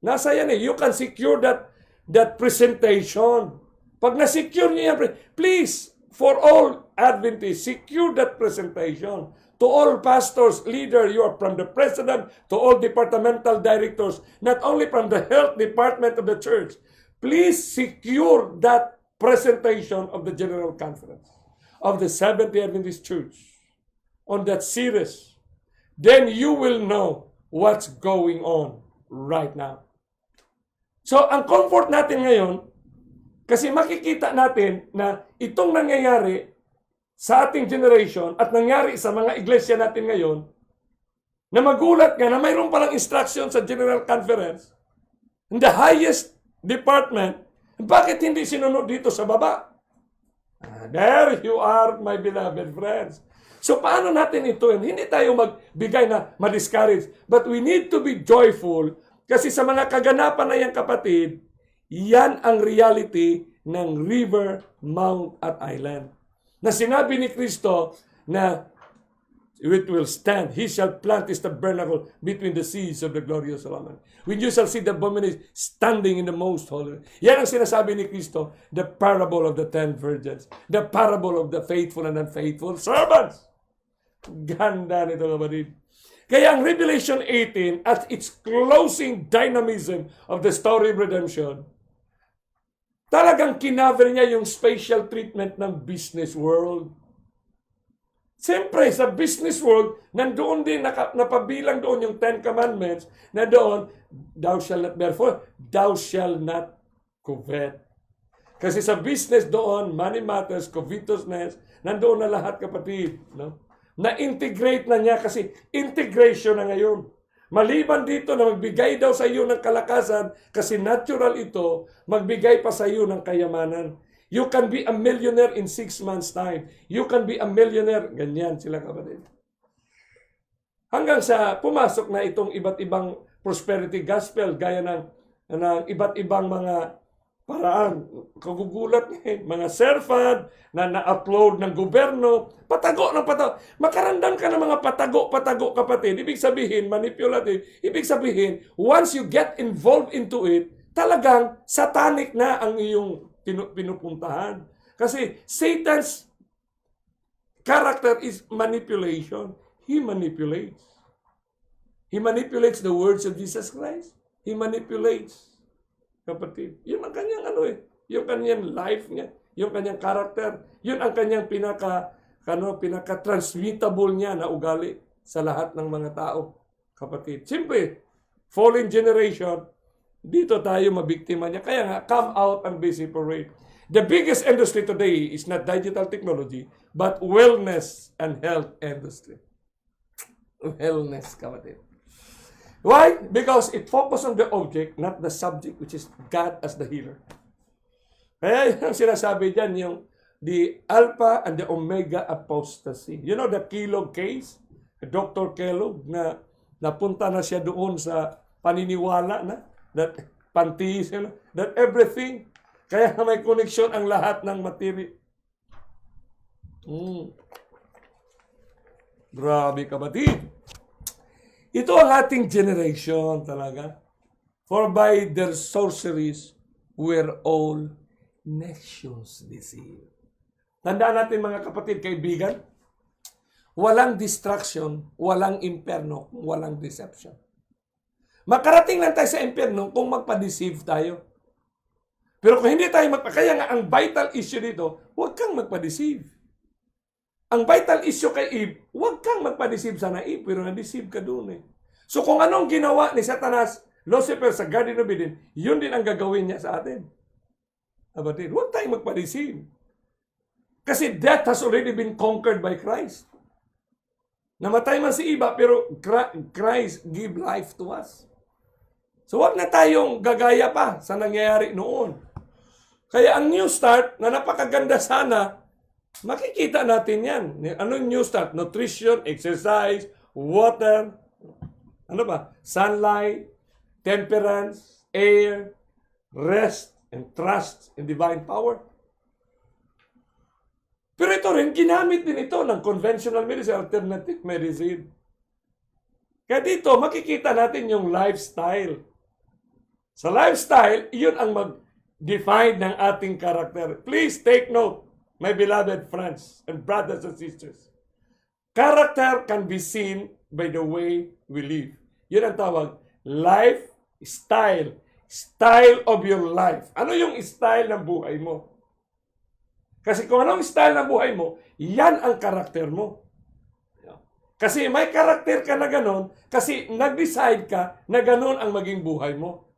Nasa yan eh. You can secure that presentation. Pag na-secure niyo yan, please, for all Adventists, secure that presentation. To all pastors, leader, you are from the president, to all departmental directors, not only from the health department of the church, please secure that presentation of the General Conference of the Seventh-day Adventist Church on that series. Then you will know what's going on right now. So, ang comfort natin ngayon, kasi makikita natin na itong nangyayari sa ating generation at nangyari sa mga iglesia natin ngayon, na magulat nga na mayroon palang instruction sa General Conference, in the highest department, bakit hindi sinunod dito sa baba? There you are, my beloved friends. So paano natin ito? Hindi tayo magbigay na ma-discourage, but we need to be joyful kasi sa mga kaganapan na yan, kapatid, yan ang reality ng river, mount at island. Na sinabi ni Kristo na it will stand. He shall plant his tabernacle between the seas of the glorious Solomon. When you shall see the abomination standing in the most holy. Yan ang sinasabi ni Kristo, the parable of the 10 virgins. The parable of the faithful and unfaithful servants. Ganda nito, kapatid. Kaya ang Revelation 18 at its closing dynamism of the story of redemption, talagang kinaver niya yung special treatment ng business world. Siyempre, sa business world, nandoon din, napabilang doon yung 10 Commandments, na doon, thou shall not bear false, thou shall not covet. Kasi sa business doon, money matters, covetousness, nandoon na lahat, kapatid. No? Na-integrate na niya kasi integration na ngayon. Maliban dito na magbigay daw sa iyo ng kalakasan, kasi natural ito, magbigay pa sa iyo ng kayamanan. You can be a millionaire in 6 months' time. You can be a millionaire. Ganyan sila, kapatid. Hanggang sa pumasok na itong iba't ibang prosperity gospel, gaya ng iba't ibang mga paraan. Kagugulat ngayon, mga serfad na na-upload ng gobyerno, patago ng patago. Makarandam ka ng mga patago, kapatid. Ibig sabihin, manipulative. Ibig sabihin, once you get involved into it, talagang satanic na ang iyong pinupuntahan. Kasi Satan's character is manipulation. He manipulates. He manipulates the words of Jesus Christ. He manipulates, kapatid. Yun ang kanyang yung kanyang life niya, yung kanyang character, yun ang kanyang pinaka-transmittable niya na ugali sa lahat ng mga tao, kapatid. Siyempre, fallen generation, dito tayo mabiktima niya. Kaya nga, come out and be separate. The biggest industry today is not digital technology, but wellness and health industry. Wellness, kapatid. Why? Because it focuses on the object, not the subject, which is God as the healer. Kaya yung sinasabi dyan, yung the alpha and the omega apostasy. You know the Kellogg case? Dr. Kellogg na napunta na siya doon sa paniniwala na that pantheism, that everything, kaya may connection ang lahat ng material. Grabe, kapatid. Ito ang ating generation talaga. For by their sorceries were all nations deceived. Tandaan natin, mga kapatid, kaibigan, walang distraction, walang imperno, walang deception. Makarating lang tayo sa impyerno kung magpa-deceive tayo. Pero kung hindi tayo kaya nga ang vital issue dito, huwag kang magpa-deceive. Ang vital issue kay Eve, huwag kang magpa-deceive sana Eve, pero na-deceive ka doon eh. So kung anong ginawa ni Satanas, Lucifer sa Garden of Eden, yun din ang gagawin niya sa atin. Kapatid, huwag tayong magpa-deceive. Kasi death has already been conquered by Christ. Namatay man si iba, pero Christ give life to us. So wag na tayong gagaya pa sa nangyayari noon. Kaya ang new start, na napakaganda sana, makikita natin yan. Anong new start? Nutrition, exercise, water, ano ba? Sunlight, temperance, air, rest, and trust in divine power. Pero ito rin, ginamit din ito ng conventional medicine, alternative medicine. Kaya dito, makikita natin yung lifestyle. Sa lifestyle, iyon ang mag-define ng ating karakter. Please take note, my beloved friends and brothers and sisters. Character can be seen by the way we live. Yun ang tawag, lifestyle. Style of your life. Ano yung style ng buhay mo? Kasi kung anong style ng buhay mo, yan ang karakter mo. Kasi may karakter ka na ganon, kasi nag-decide ka na ganon ang maging buhay mo.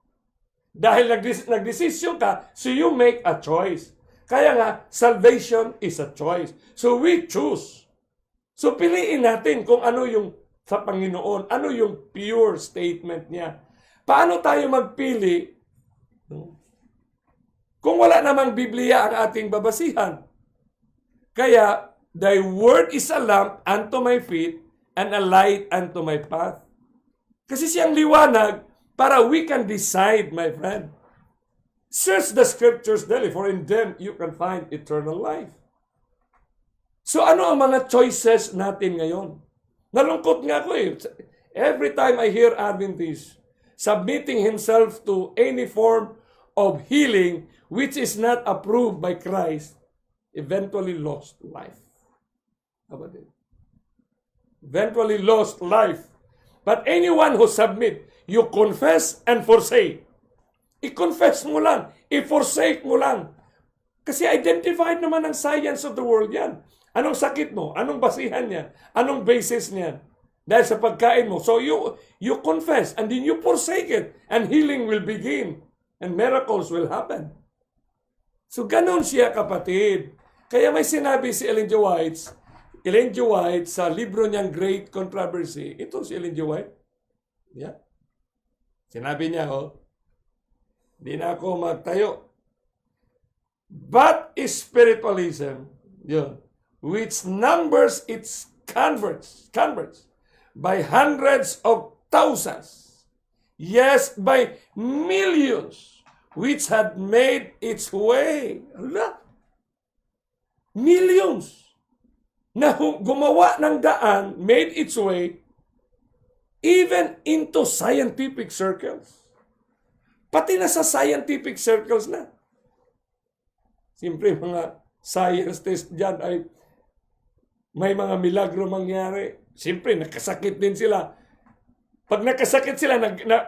Dahil nag-desisyon ka, so you make a choice. Kaya nga, salvation is a choice. So we choose. So piliin natin kung ano yung sa Panginoon, ano yung pure statement niya. Paano tayo magpili kung wala namang Biblia ang ating babasihan? Kaya, thy word is a lamp unto my feet and a light unto my path. Kasi siyang liwanag para we can decide, my friend. Search the scriptures daily, for in them you can find eternal life. So ano ang mga choices natin ngayon? Nalungkot nga ako eh. Every time I hear Adventist submitting himself to any form of healing which is not approved by Christ, eventually lost life. How about it? Eventually lost life. But anyone who submit, you confess and forsake. I-confess mo lang, i-forsake mo lang. Kasi identified naman ng science of the world yan. Anong sakit mo? Anong basihan niya? Anong basis niya? Dahil sa pagkain mo. So you confess and then you forsake it and healing will begin and miracles will happen. So ganon siya, kapatid. Kaya may sinabi si Ellen G. White sa libro niyang Great Controversy. Ito si Ellen G. White. Yeah. Sinabi niya, di na ako magtayo. But spiritualism, yun, which numbers its converts by hundreds of thousands, yes, by millions, which had made its way. Millions na gumawa ng daan, made its way even into scientific circles. Pati na sa scientific circles na. Siyempre, mga scientists dyan ay may mga milagro mangyari. Siyempre, nakasakit din sila. Pag nakasakit sila,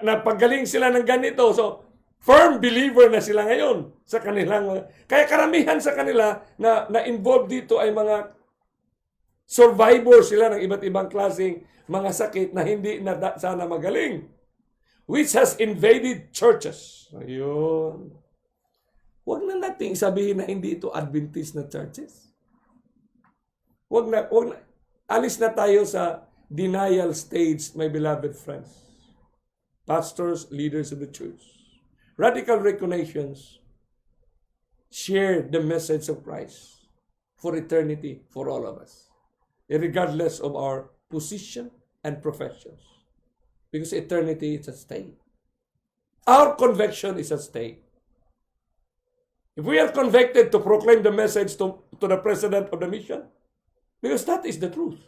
napagaling sila ng ganito. So, firm believer na sila ngayon sa kanilang. Kaya karamihan sa kanila na involved dito ay mga survivor sila ng iba't ibang klaseng mga sakit na hindi na sana magaling. Which has invaded churches. Ayun. Huwag na nating sabihin na hindi ito Adventist na churches. Huwag na. Alis na tayo sa denial stage, my beloved friends. Pastors, leaders of the church. Radical Reconnations share the message of Christ for eternity for all of us, regardless of our position and professions. Because eternity is at stake. Our conviction is at stake. If we are convicted to proclaim the message to the president of the mission, because that is the truth,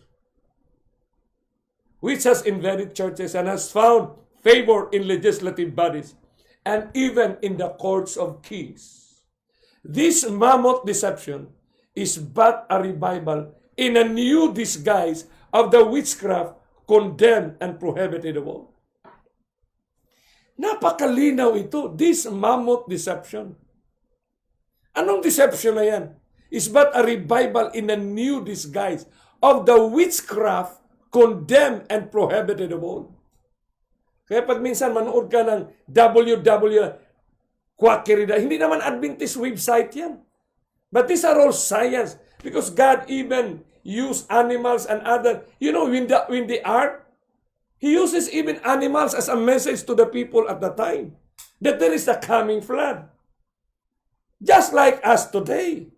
which has invaded churches and has found favor in legislative bodies and even in the courts of kings. This mammoth deception is but a revival in a new disguise of the witchcraft condemned and prohibited of all. Napakalinaw ito, this mammoth deception. Anong deception na yan? Is but a revival in a new disguise of the witchcraft condemned and prohibited of all. Kaya pag minsan manood ka ng www.quackery, hindi naman Adventist website yan. But these are all science because God even use animals and other. You know, in the ark, he uses even animals as a message to the people at the time that there is a coming flood. Just like us today,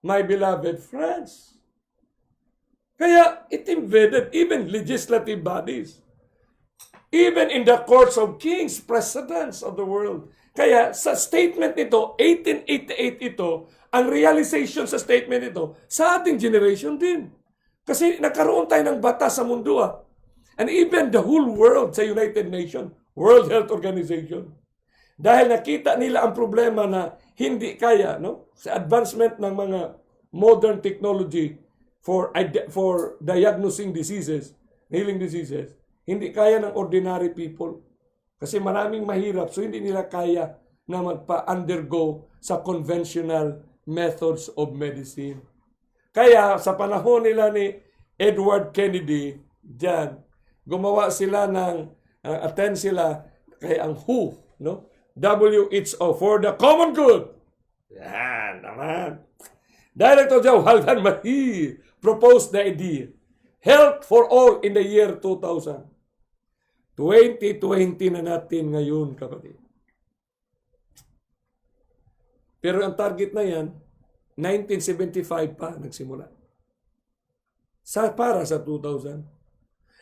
my beloved friends. Kaya it invaded even legislative bodies. Even in the courts of kings, presidents of the world. Kaya sa statement nito, 1888 ito, ang realization sa statement nito, sa ating generation din. Kasi nagkaroon tayo ng batas sa mundo. And even the whole world sa United Nations, World Health Organization. Dahil nakita nila ang problema na hindi kaya, no, sa advancement ng mga modern technology for diagnosing diseases, healing diseases, hindi kaya ng ordinary people. Kasi maraming mahirap, so hindi nila kaya na magpa-undergo sa conventional methods of medicine. Kaya sa panahon nila ni Edward Kennedy, diyan, gumawa sila ng, attend sila kay ang WHO, no? WHO, for the common good. Yan, naman. Director Joe Haldan Mahi proposed the idea, health for all in the year 2000. 2020 na natin ngayon, kapatid. Pero ang target na yan, 1975 pa nagsimula. Para sa 2000.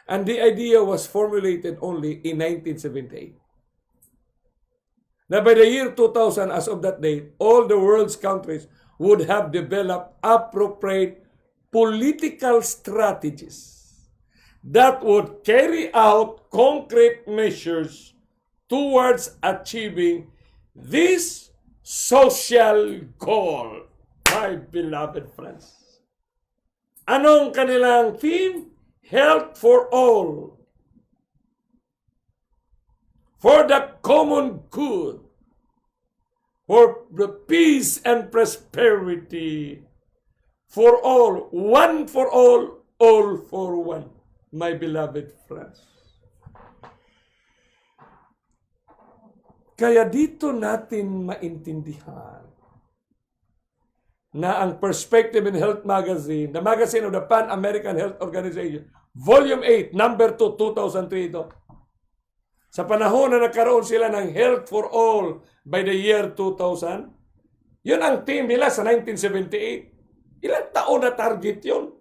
And the idea was formulated only in 1978. Now by the year 2000, as of that date, all the world's countries would have developed appropriate political strategies that would carry out concrete measures towards achieving this social goal, my beloved friends. Anong kanilang theme? Health for all. For the common good, for the peace and prosperity, for all, one for all for one, my beloved friends. Kaya dito natin maintindihan na ang Perspective in Health Magazine, the magazine of the Pan-American Health Organization, Volume 8, number 2, 2003 ito. Sa panahon na nagkaroon sila ng Health for All by the year 2000, yun ang team nila sa 1978. Ilang taon na target yun?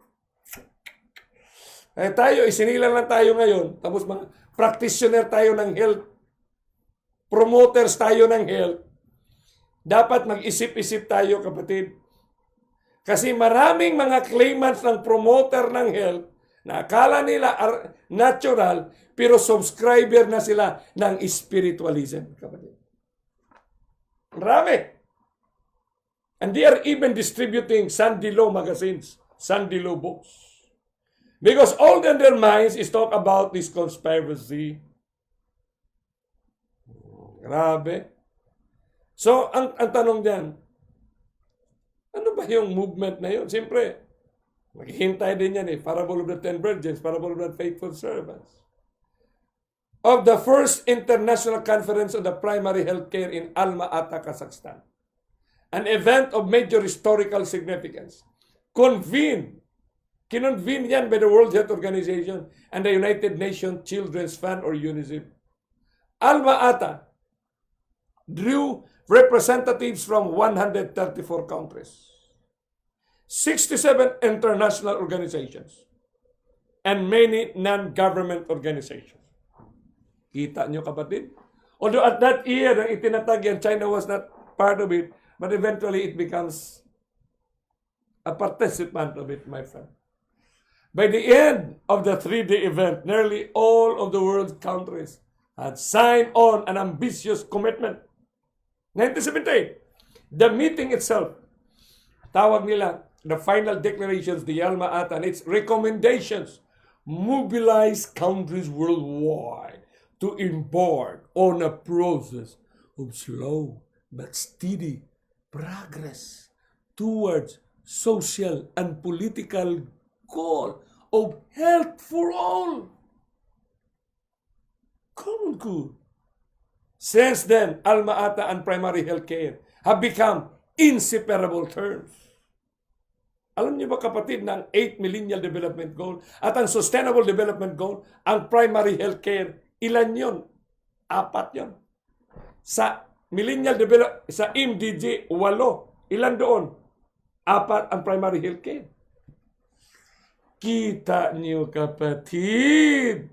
Eh tayo, isinilang lang tayo ngayon. Tapos mga practitioner tayo ng health. Promoters tayo ng health. Dapat mag-isip-isip tayo, kapatid. Kasi maraming mga claimants ng promoter ng health na akala nila natural, pero subscriber na sila ng spiritualism, kapatid. Marami. And they are even distributing Sunday Law magazines, Sunday Law books. Because all in their minds is talk about this conspiracy. Grabe. So, ang tanong diyan, ano ba yung movement na yun? Siyempre, maghihintay din yan Parable of the 10 Virgins, Parable of the Faithful Servants. Of the first international conference on the primary healthcare in Alma-Ata, Kazakhstan. An event of major historical significance. Kinonvene yan by the World Health Organization and the United Nations Children's Fund or UNICEF. Alma-Ata drew representatives from 134 countries, 67 international organizations, and many non-government organizations. Kita nyo, kapatid? Although at that year, nang itinatag yan, China was not part of it, but eventually it becomes a participant of it, my friend. By the end of the 3-day event, nearly all of the world's countries had signed on an ambitious commitment. 1978, the meeting itself, tawag nila, the final declarations, the Alma-Ata, and its recommendations, mobilize countries worldwide to embark on a process of slow but steady progress towards social and political goal of health for all. Common good. Since then, Alma-Ata and primary health care have become inseparable terms. Alam niyo ba kapatid na ang 8 Millennial Development Goal at ang Sustainable Development Goal, ang primary health care, ilan yon? 4 yon. Sa sa MDG, 8. Ilan doon? 4 ang primary health care. Kita niyo kapatid.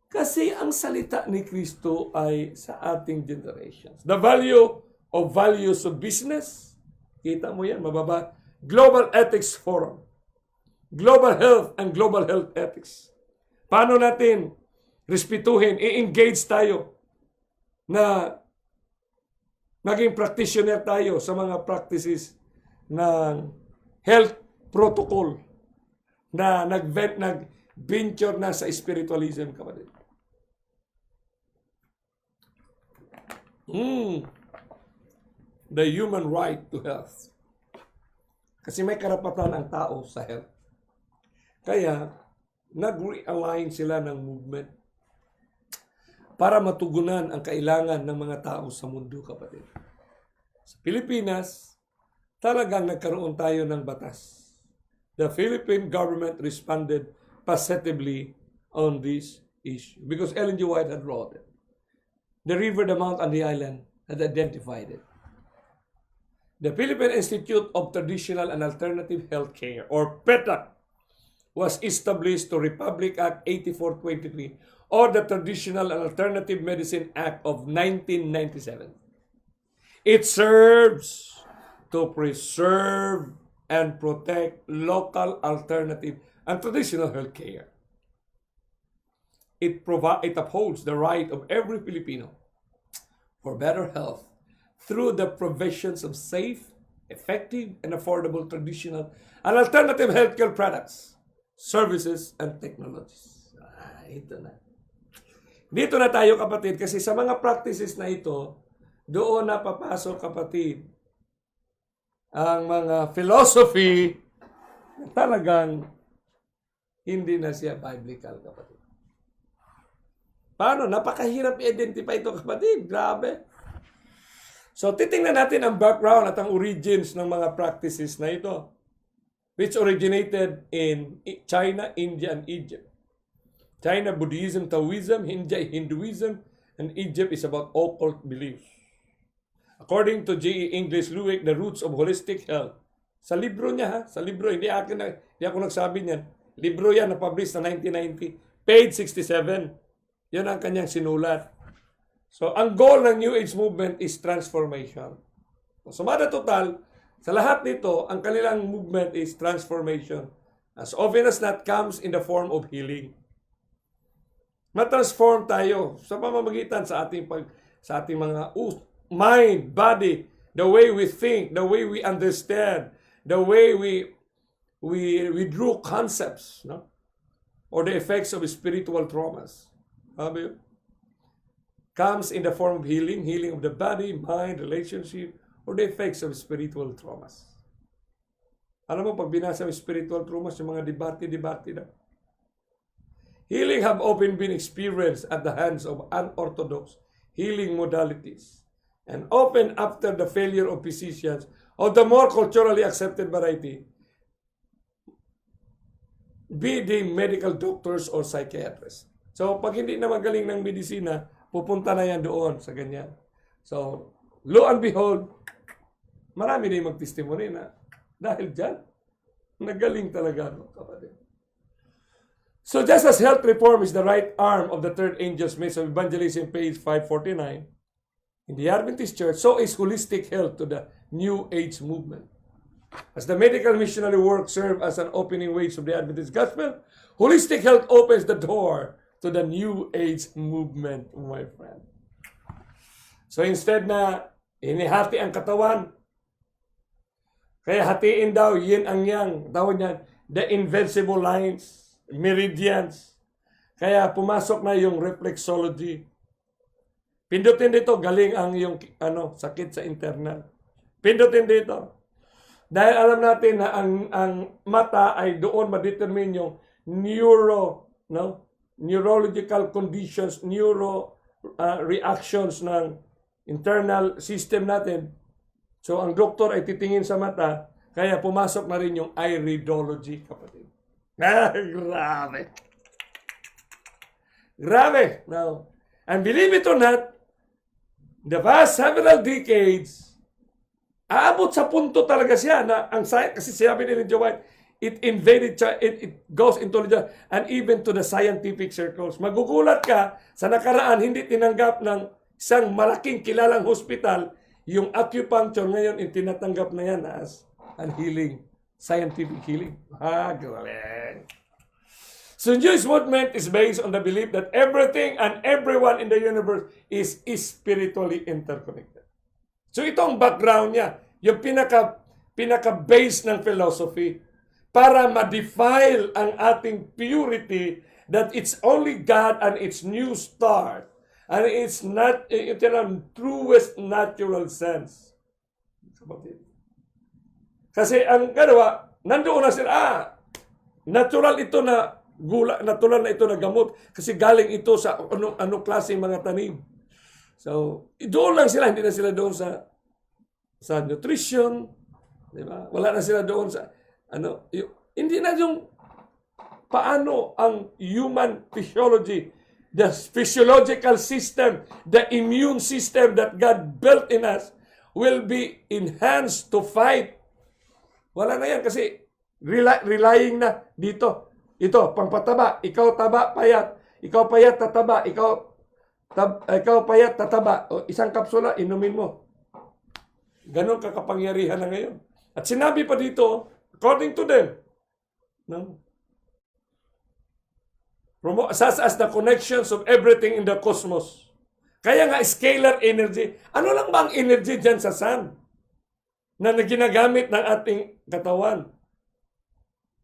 Kasi ang salita ni Kristo ay sa ating generations. The value of values of business. Kita mo yan, mababa. Global Ethics Forum. Global Health and Global Health Ethics. Paano natin respetuhin, i-engage tayo na maging practitioner tayo sa mga practices ng health protocol na nag-venture na sa spiritualism, kapatid. The human right to health. Kasi may karapatan ang tao sa health. Kaya, nag-realign sila ng movement para matugunan ang kailangan ng mga tao sa mundo, kapatid. Sa Pilipinas, talagang nagkaroon tayo ng batas. The Philippine government responded positively on this issue because Ellen G. White had wrote it. The river, the mount, and the island had identified it. The Philippine Institute of Traditional and Alternative Healthcare, or PETA, was established to Republic Act 8423 or the Traditional and Alternative Medicine Act of 1997. It serves to preserve and protect local alternative and traditional healthcare. It upholds the right of every Filipino for better health through the provisions of safe, effective, and affordable traditional and alternative healthcare products, services, and technologies. Ito na. Dito na tayo, kapatid, kasi sa mga practices na ito, doon na papasok, kapatid, ang mga philosophy na talagang hindi na siya biblical, kapatid. Paano? Napakahirap i-identify ito, kapatid. Grabe. So, titingnan natin ang background at ang origins ng mga practices na ito, which originated in China, India, and Egypt. China, Buddhism, Taoism, India, Hinduism, and Egypt is about occult beliefs. According to J.E. English Luwick, The Roots of Holistic Health. Sa libro niya, sa libro, hindi ako nagsabi niyan. Libro yan, na-publish na 1990, page 67. Yan ang kanyang sinulat. So, ang goal ng New Age movement is transformation. So, sumada total, sa lahat nito, ang kanilang movement is transformation. As often as that comes in the form of healing. Matransform tayo sa pamamagitan sa ating mga mind, body, the way we think, the way we understand, the way we drew concepts, no? Or the effects of spiritual traumas. Sabi yun? Comes in the form of healing of the body, mind, relationship, or the effects of spiritual traumas. Alam mo, pag binasa mo spiritual traumas, yung mga debate na. Healing have often been experienced at the hands of unorthodox healing modalities, and often after the failure of physicians of the more culturally accepted variety, be they medical doctors or psychiatrists. So, pag hindi na magaling ng medisina, pupunta na yan doon sa ganyan. So, lo and behold, marami na yung mag-testimony na dahil dyan, nagaling talaga, no, kapatid. So, just as health reform is the right arm of the third angel's message of evangelism, page 549, in the Adventist Church, so is holistic health to the New Age movement. As the medical missionary work serve as an opening wage of the Adventist gospel, holistic health opens the door to the New Age movement, my friend. So instead na inihati ang katawan, kaya hatiin daw, yin ang yang, tawag niyan, the invincible lines, meridians. Kaya pumasok na yung reflexology. Pindutin dito, galing ang yung sakit sa internal. Pindutin dito. Dahil alam natin na ang mata ay doon ma-determine yung neurological conditions, reactions ng internal system natin. So, ang doktor ay titingin sa mata, Kaya pumasok na rin yung iridology, kapatid. Grabe. Grabe. Now, and believe it or not, the past several decades, aabot sa punto talaga siya na ang science, kasi sabi ni Joe White, it invaded, it goes into and even to the scientific circles. Magugulat ka, sa nakaraan, hindi tinanggap ng isang malaking kilalang hospital, yung acupuncture ngayon, tinatanggap na yan as an healing, scientific healing. Galing. So Jewish movement is based on the belief that everything and everyone in the universe is spiritually interconnected. So ito ang background niya, yung pinaka-base ng philosophy para ma-defile ang ating purity that it's only God and it's new start and it's not in truest natural sense. Kasi ang ganawa, nandoon na sila, natural ito na gula, natural na ito na gamot kasi galing ito sa anong klaseng mga tanim. So, doon lang sila, hindi na sila doon sa nutrition, di ba? Wala na sila doon sa hindi na yung paano ang human physiology, the physiological system, the immune system that God built in us will be enhanced to fight. Wala na yan kasi relying na dito. Ito, pangpataba. Ikaw taba, payat. Ikaw payat, tataba. Ikaw payat, tataba. O, isang kapsula, inumin mo. Ganon kakapangyarihan na ngayon. At sinabi pa dito, according to them, no? Such as the connections of everything in the cosmos. Kaya nga, scalar energy. Ano lang ba ang energy dyan sa sun? Na ginagamit ng ating katawan.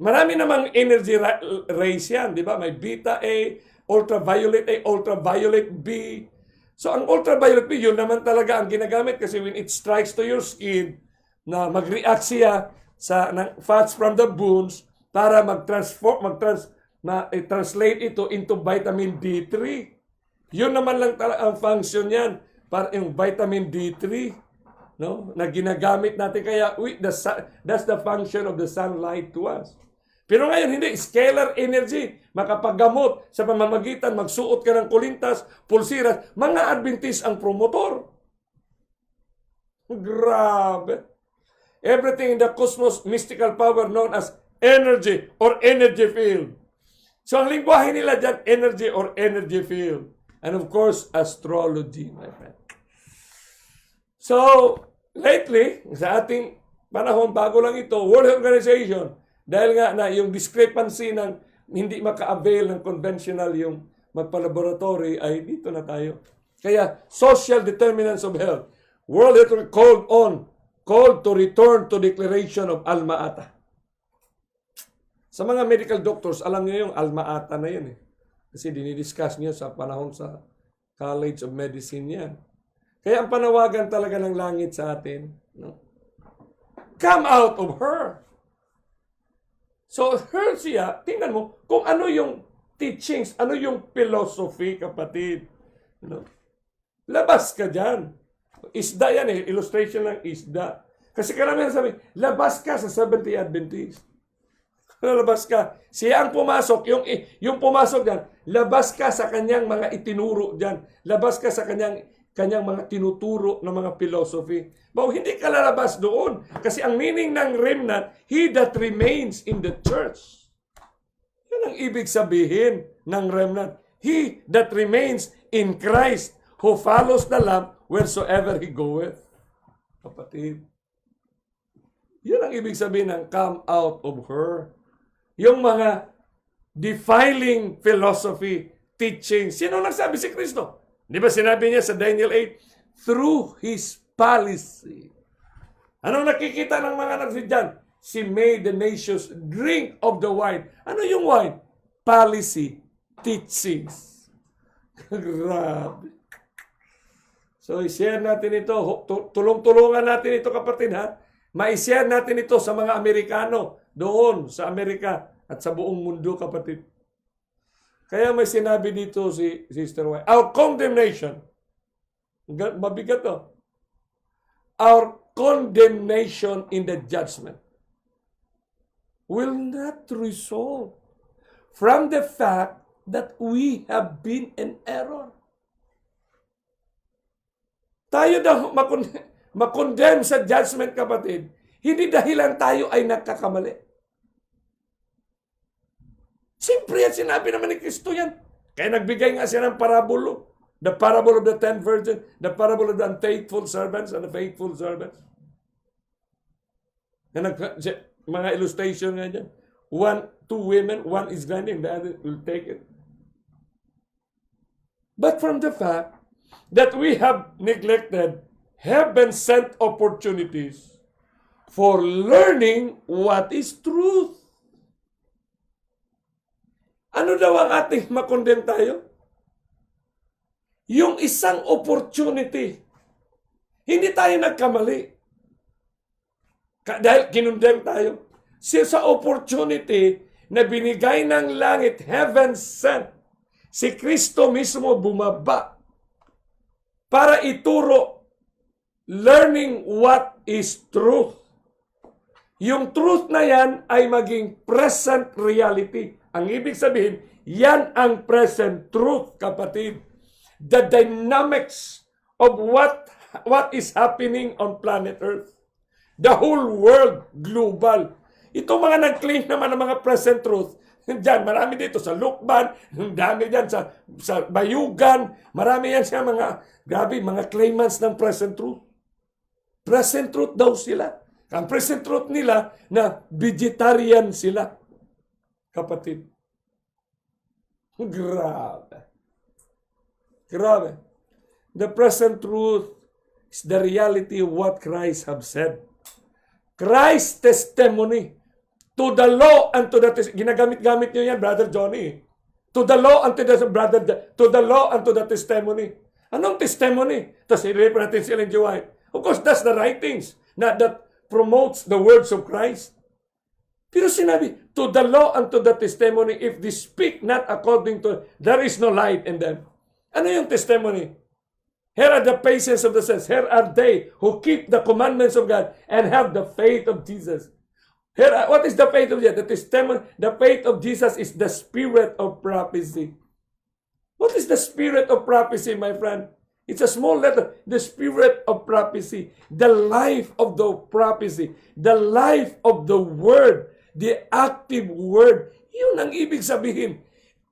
Marami namang energy rays yan, di ba? May beta A, ultraviolet B. So, ang ultraviolet B, yun naman talaga ang ginagamit kasi when it strikes to your skin, na mag-react siya sa fats from the bones para translate ito into vitamin D3. Yun naman lang talaga ang function yan para yung vitamin D3, no? Na ginagamit natin kaya that's the function of the sunlight to us. Pero ngayon hindi, scalar energy, makapaggamot sa pamamagitan, magsuot ka ng kulintas, pulsiras, mga Adventist ang promotor. Grabe. Everything in the cosmos, mystical power known as energy or energy field. So ang lingwahe nila dyan, energy or energy field. And of course, astrology, my friend. So, lately, sa ating panahon, bago lang ito, World Health Organization, dahil nga na yung discrepancy ng hindi maka-avail ng conventional yung magpa-laboratory, ay dito na tayo. Kaya, social determinants of health. World Health called to return to declaration of Alma Ata. Sa mga medical doctors, alam niyo yung Alma Ata na yan eh. Kasi dinidiscuss niyo sa panahon sa College of Medicine yan. Kaya ang panawagan talaga ng langit sa atin, no? Come out of her. So, her siya, tingnan mo, kung ano yung teachings, ano yung philosophy, kapatid. No? Labas ka dyan. Isda yan eh, illustration ng isda. Kasi karamihan sabi, labas ka sa Seventh-day Adventist. Labas ka. Siya ang pumasok, yung pumasok dyan, labas ka sa kanyang mga itinuro dyan. Labas ka sa kanyang mga tinuturo ng mga philosophy. But hindi ka lalabas doon. Kasi ang meaning ng remnant, he that remains in the church. Yan ang ibig sabihin ng remnant. He that remains in Christ, who follows the Lamb wheresoever he goeth. Kapatid. Yan ang ibig sabihin ng come out of her. Yung mga defiling philosophy, teaching. Sino nagsabi? Si Kristo. Di ba sinabi niya sa Daniel 8? Through His policy. Anong nakikita ng mga nagsidyan? She made the nations drink of the wine. Ano yung wine? Policy. Teachings. Grabe. So, i-share natin ito. Tulong-tulungan natin ito, kapatid, ha? Ma-share natin ito sa mga Amerikano doon sa Amerika at sa buong mundo, kapatid. Kaya may sinabi dito si Sister White, our condemnation, mabigat to, our condemnation in the judgment. will not result from the fact that we have been in error. Tayo daw makondemn sa judgment, kapatid, hindi dahilan tayo ay nagkakamali. Siyempre, yan sinabi naman ni Kristo yan. Kaya nagbigay nga siya ng parabulo. The parable of the 10 virgins, the parable of the unfaithful servants and the faithful servants. Mga illustration nga dyan. Two women, one is grinding, the other will take it. But from the fact that we have neglected heaven-sent opportunities for learning what is truth. Ano daw ang ating makondem tayo? Yung isang opportunity. Hindi tayo nagkamali. Dahil kinondem tayo. Sa opportunity na binigay ng langit, heaven sent, si Kristo mismo bumaba para ituro learning what is truth. Yung truth na yan ay maging present reality. Ang ibig sabihin, yan ang present truth, kapatid. The dynamics of what is happening on planet Earth. The whole world, global. Ito mga nag-claim naman ng mga present truth. Diyan, marami dito sa Lukban, dami diyan sa Bayugan, marami yan siya mga claimants ng present truth. Present truth daw sila. Ang present truth nila na vegetarian sila. Kapatid. Grabe. Grabe. The present truth is the reality of what Christ have said. Christ's testimony to the law and to the ginagamit-gamit niyo yan, Brother Johnny. To the law and to the law and to the testimony. Anong testimony? Tapos i-refer natin si Ellen G. White. Of course, that's the writings that promotes the words of Christ. Pero sinabi, to the law and to the testimony, if they speak not according to, there is no light in them. Ano yung testimony? Here are the patience of the saints. Here are they who keep the commandments of God and have the faith of Jesus. What is the faith of Jesus? The testimony, the faith of Jesus is the spirit of prophecy. What is the spirit of prophecy, my friend? It's a small letter. The spirit of prophecy. The life of the prophecy. The life of the word. The active word. Yun ang ibig sabihin.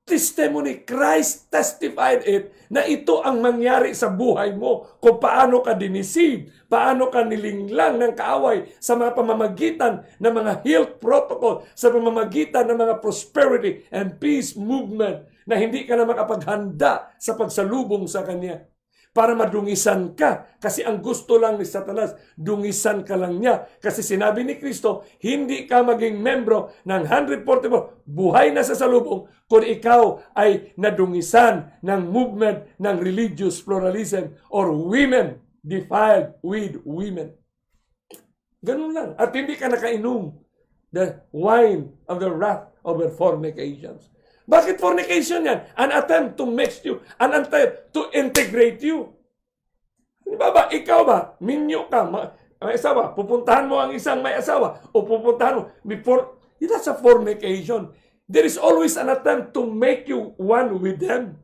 Testimony, Christ testified it na ito ang mangyari sa buhay mo kung paano ka dinisid, paano ka nilinglang ng kaaway sa mga pamamagitan ng mga health protocol, sa pamamagitan ng mga prosperity and peace movement na hindi ka na makapaghanda sa pagsalubong sa Kanya. Para madungisan ka. Kasi ang gusto lang ni Satanas, dungisan ka lang niya. Kasi sinabi ni Kristo, hindi ka maging membro ng 144, buhay na sa salubong, kung ikaw ay nadungisan ng movement ng religious pluralism or women defiled with women. Ganun lang. At hindi ka nakainom the wine of the wrath over fornications. Bakit fornication yan? An attempt to mix you. An attempt to integrate you. Di ba? Ikaw ba? Minyo ka. May asawa. Pupuntahan mo ang isang may asawa. O pupuntahan mo. That's a fornication. There is always an attempt to make you one with them.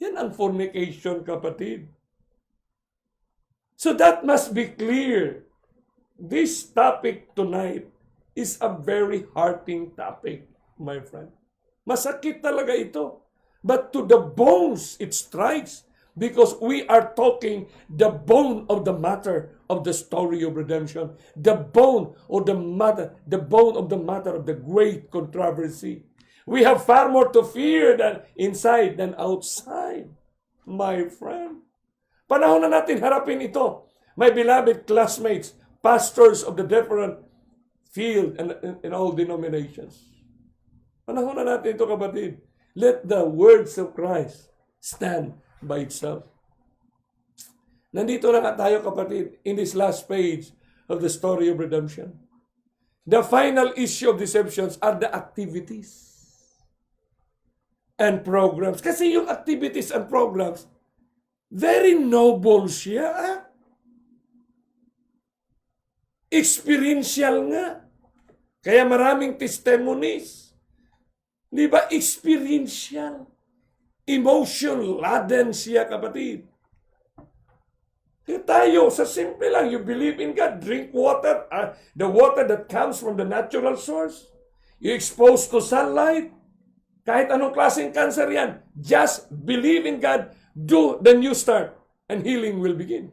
Yan ang fornication, kapatid. So that must be clear. This topic tonight is a very hurting topic, my friend. Masakit talaga ito. But to the bones it strikes because we are talking the bone of the matter of the story of redemption. The bone of the matter of the great controversy. We have far more to fear than inside than outside, my friend. Panahon na natin harapin ito. My beloved classmates, pastors of the different field and in all denominations. Panahon na natin ito, kapatid. Let the words of Christ stand by itself. Nandito na nga tayo, kapatid, in this last page of the story of redemption. The final issue of deceptions are the activities and programs. Kasi yung activities and programs, very noble siya. Experiential nga. Kaya maraming testimonies. Di ba? Experiential. Emotion-laden siya, kapatid. Kaya tayo, sa simple lang, you believe in God, drink water, the water that comes from the natural source. You exposed to sunlight. Kahit anong klaseng cancer yan, just believe in God, do the new start, and healing will begin.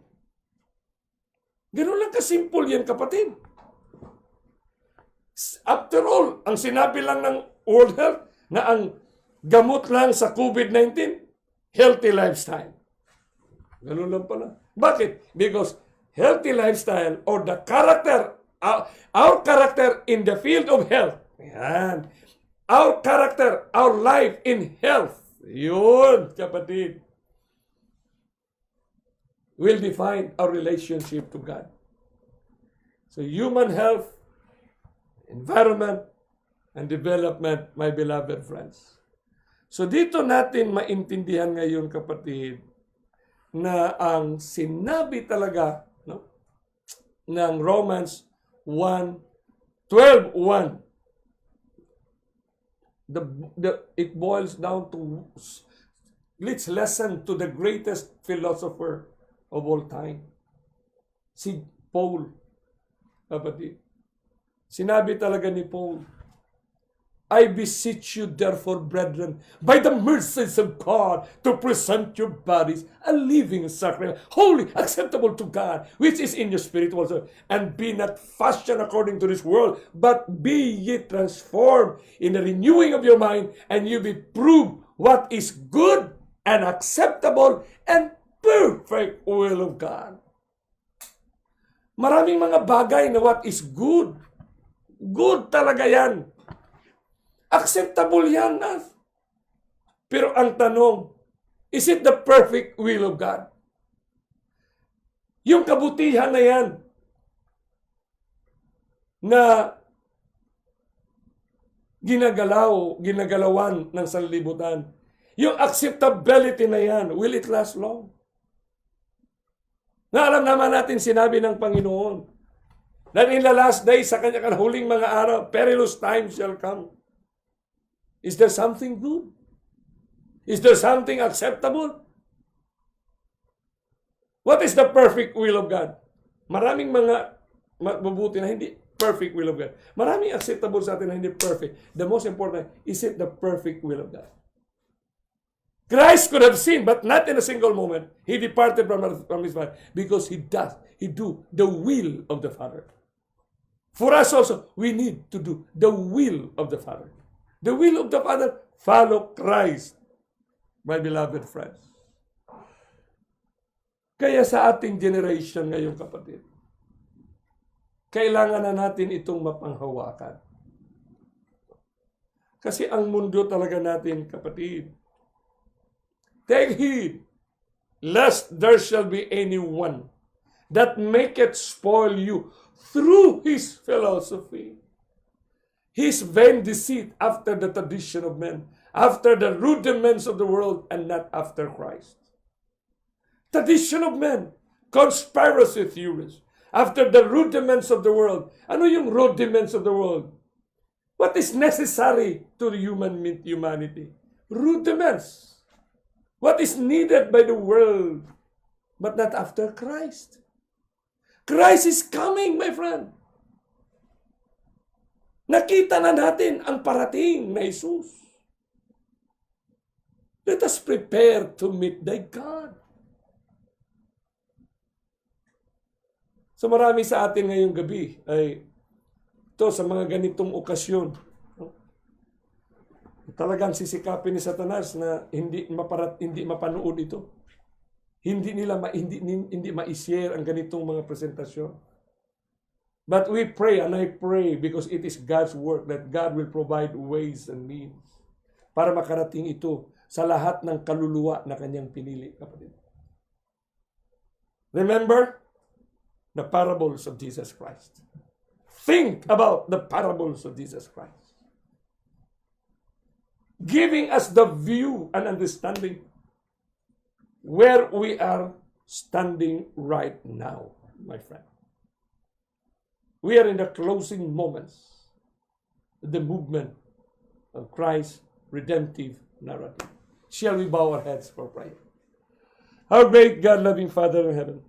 Ganun lang kasimple yan, kapatid. After all, ang sinabi lang ng World Health na ang gamot lang sa COVID-19, healthy lifestyle. Ganun lang pala. Bakit? Because healthy lifestyle or the character, our character in the field of health, yan. Our character, our life in health, yun, kapatid, will define our relationship to God. So human health, environment, and development, my beloved friends. So dito natin maintindihan ngayon, kapatid, na ang sinabi talaga, no, ng Romans 12:1, it boils down to, let's listen to the greatest philosopher of all time, si Paul, kapatid. Sinabi talaga ni Paul, I beseech you, therefore, brethren, by the mercies of God, to present your bodies a living sacrifice, holy, acceptable to God, which is in your spiritual soul. And be not fashioned according to this world, but be ye transformed in the renewing of your mind, and you be proved what is good and acceptable and perfect will of God. Maraming mga bagay na what is good. Good talaga yan. Acceptable yan. Pero ang tanong, is it the perfect will of God? Yung kabutihan na yan, na ginagalawan ng sanlibutan, yung acceptability na yan, will it last long? Na alam naman natin, sinabi ng Panginoon, that in the last days, sa kanyang huling mga araw, perilous times shall come. Is there something good? Is there something acceptable? What is the perfect will of God? Maraming mga mabubuti na hindi perfect will of God. Maraming acceptable sa atin na hindi perfect. The most important, is it the perfect will of God? Christ could have sinned, but not in a single moment. He departed from his Father because he do the will of the Father. For us also, we need to do the will of the Father. The will of the Father, follow Christ, my beloved friends. Kaya sa ating generation ngayon, kapatid, kailangan na natin itong mapanghawakan. Kasi ang mundo talaga natin, kapatid, take heed, lest there shall be anyone that maketh spoil you through his philosophy, his vain deceit, after the tradition of men, after the rudiments of the world, and not after Christ. Tradition of men, conspiracy theories, after the rudiments of the world. Ano yung rudiments of the world? What is necessary to the humanity? Rudiments. What is needed by the world, but not after Christ. Christ is coming, my friend. Nakita na natin ang parating na Jesus. Let us prepare to meet thy God. So marami sa atin ngayong gabi ay ito sa mga ganitong okasyon. Talagang sisikapin ni Satanas na hindi mapanood ito. Hindi ma-share ang ganitong mga presentasyon. But we pray, and I pray, because it is God's work, that God will provide ways and means para makarating ito sa lahat ng kaluluwa na kanyang pinili, kapatid. Remember the parables of Jesus Christ. Think about the parables of Jesus Christ, giving us the view and understanding where we are standing right now, my friend. We are in the closing moments the movement of Christ's redemptive narrative. Shall we bow our heads for prayer? Our great God-loving Father in heaven,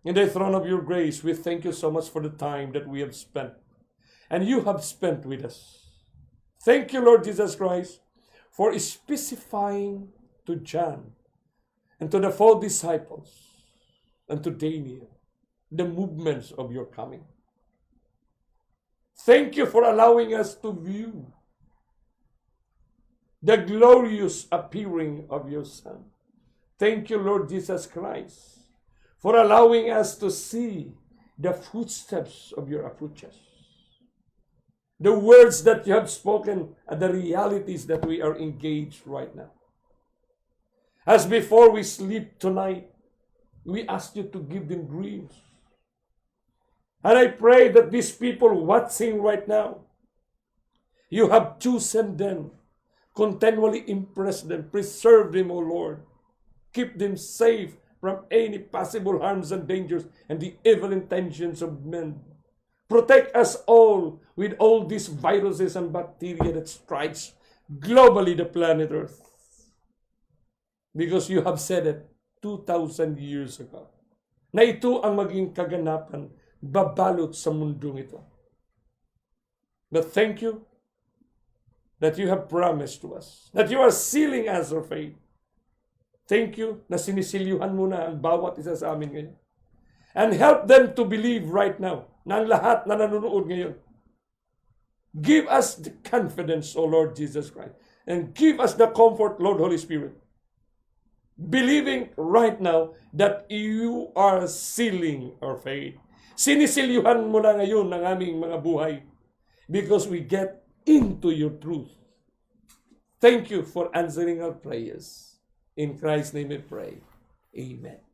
in the throne of your grace, we thank you so much for the time that we have spent and you have spent with us. Thank you, Lord Jesus Christ, for specifying to John and to the 4 disciples and to Daniel the movements of your coming. Thank you for allowing us to view the glorious appearing of your Son. Thank you, Lord Jesus Christ, for allowing us to see the footsteps of your approaches. The words that you have spoken are the realities that we are engaged right now. As before we sleep tonight, we ask you to give them dreams. And I pray that these people watching right now, you have chosen them, continually impress them, preserve them, O Lord. Keep them safe from any possible harms and dangers and the evil intentions of men. Protect us all with all these viruses and bacteria that strikes globally the planet Earth. Because you have said it 2,000 years ago, na ito ang maging kaganapan, babalot sa mundong ito. But thank you that you have promised to us, that you are sealing us our faith. Thank you na sinisilyuhan mo na ang bawat isa sa amin ngayon. And help them to believe right now na ang lahat na nanonood ngayon. Give us the confidence, O Lord Jesus Christ. And give us the comfort, Lord Holy Spirit. Believing right now that you are sealing our faith. Sinisilyuhan mo na ngayon ang aming mga buhay because we get into your truth. Thank you for answering our prayers. In Christ's name we pray. Amen.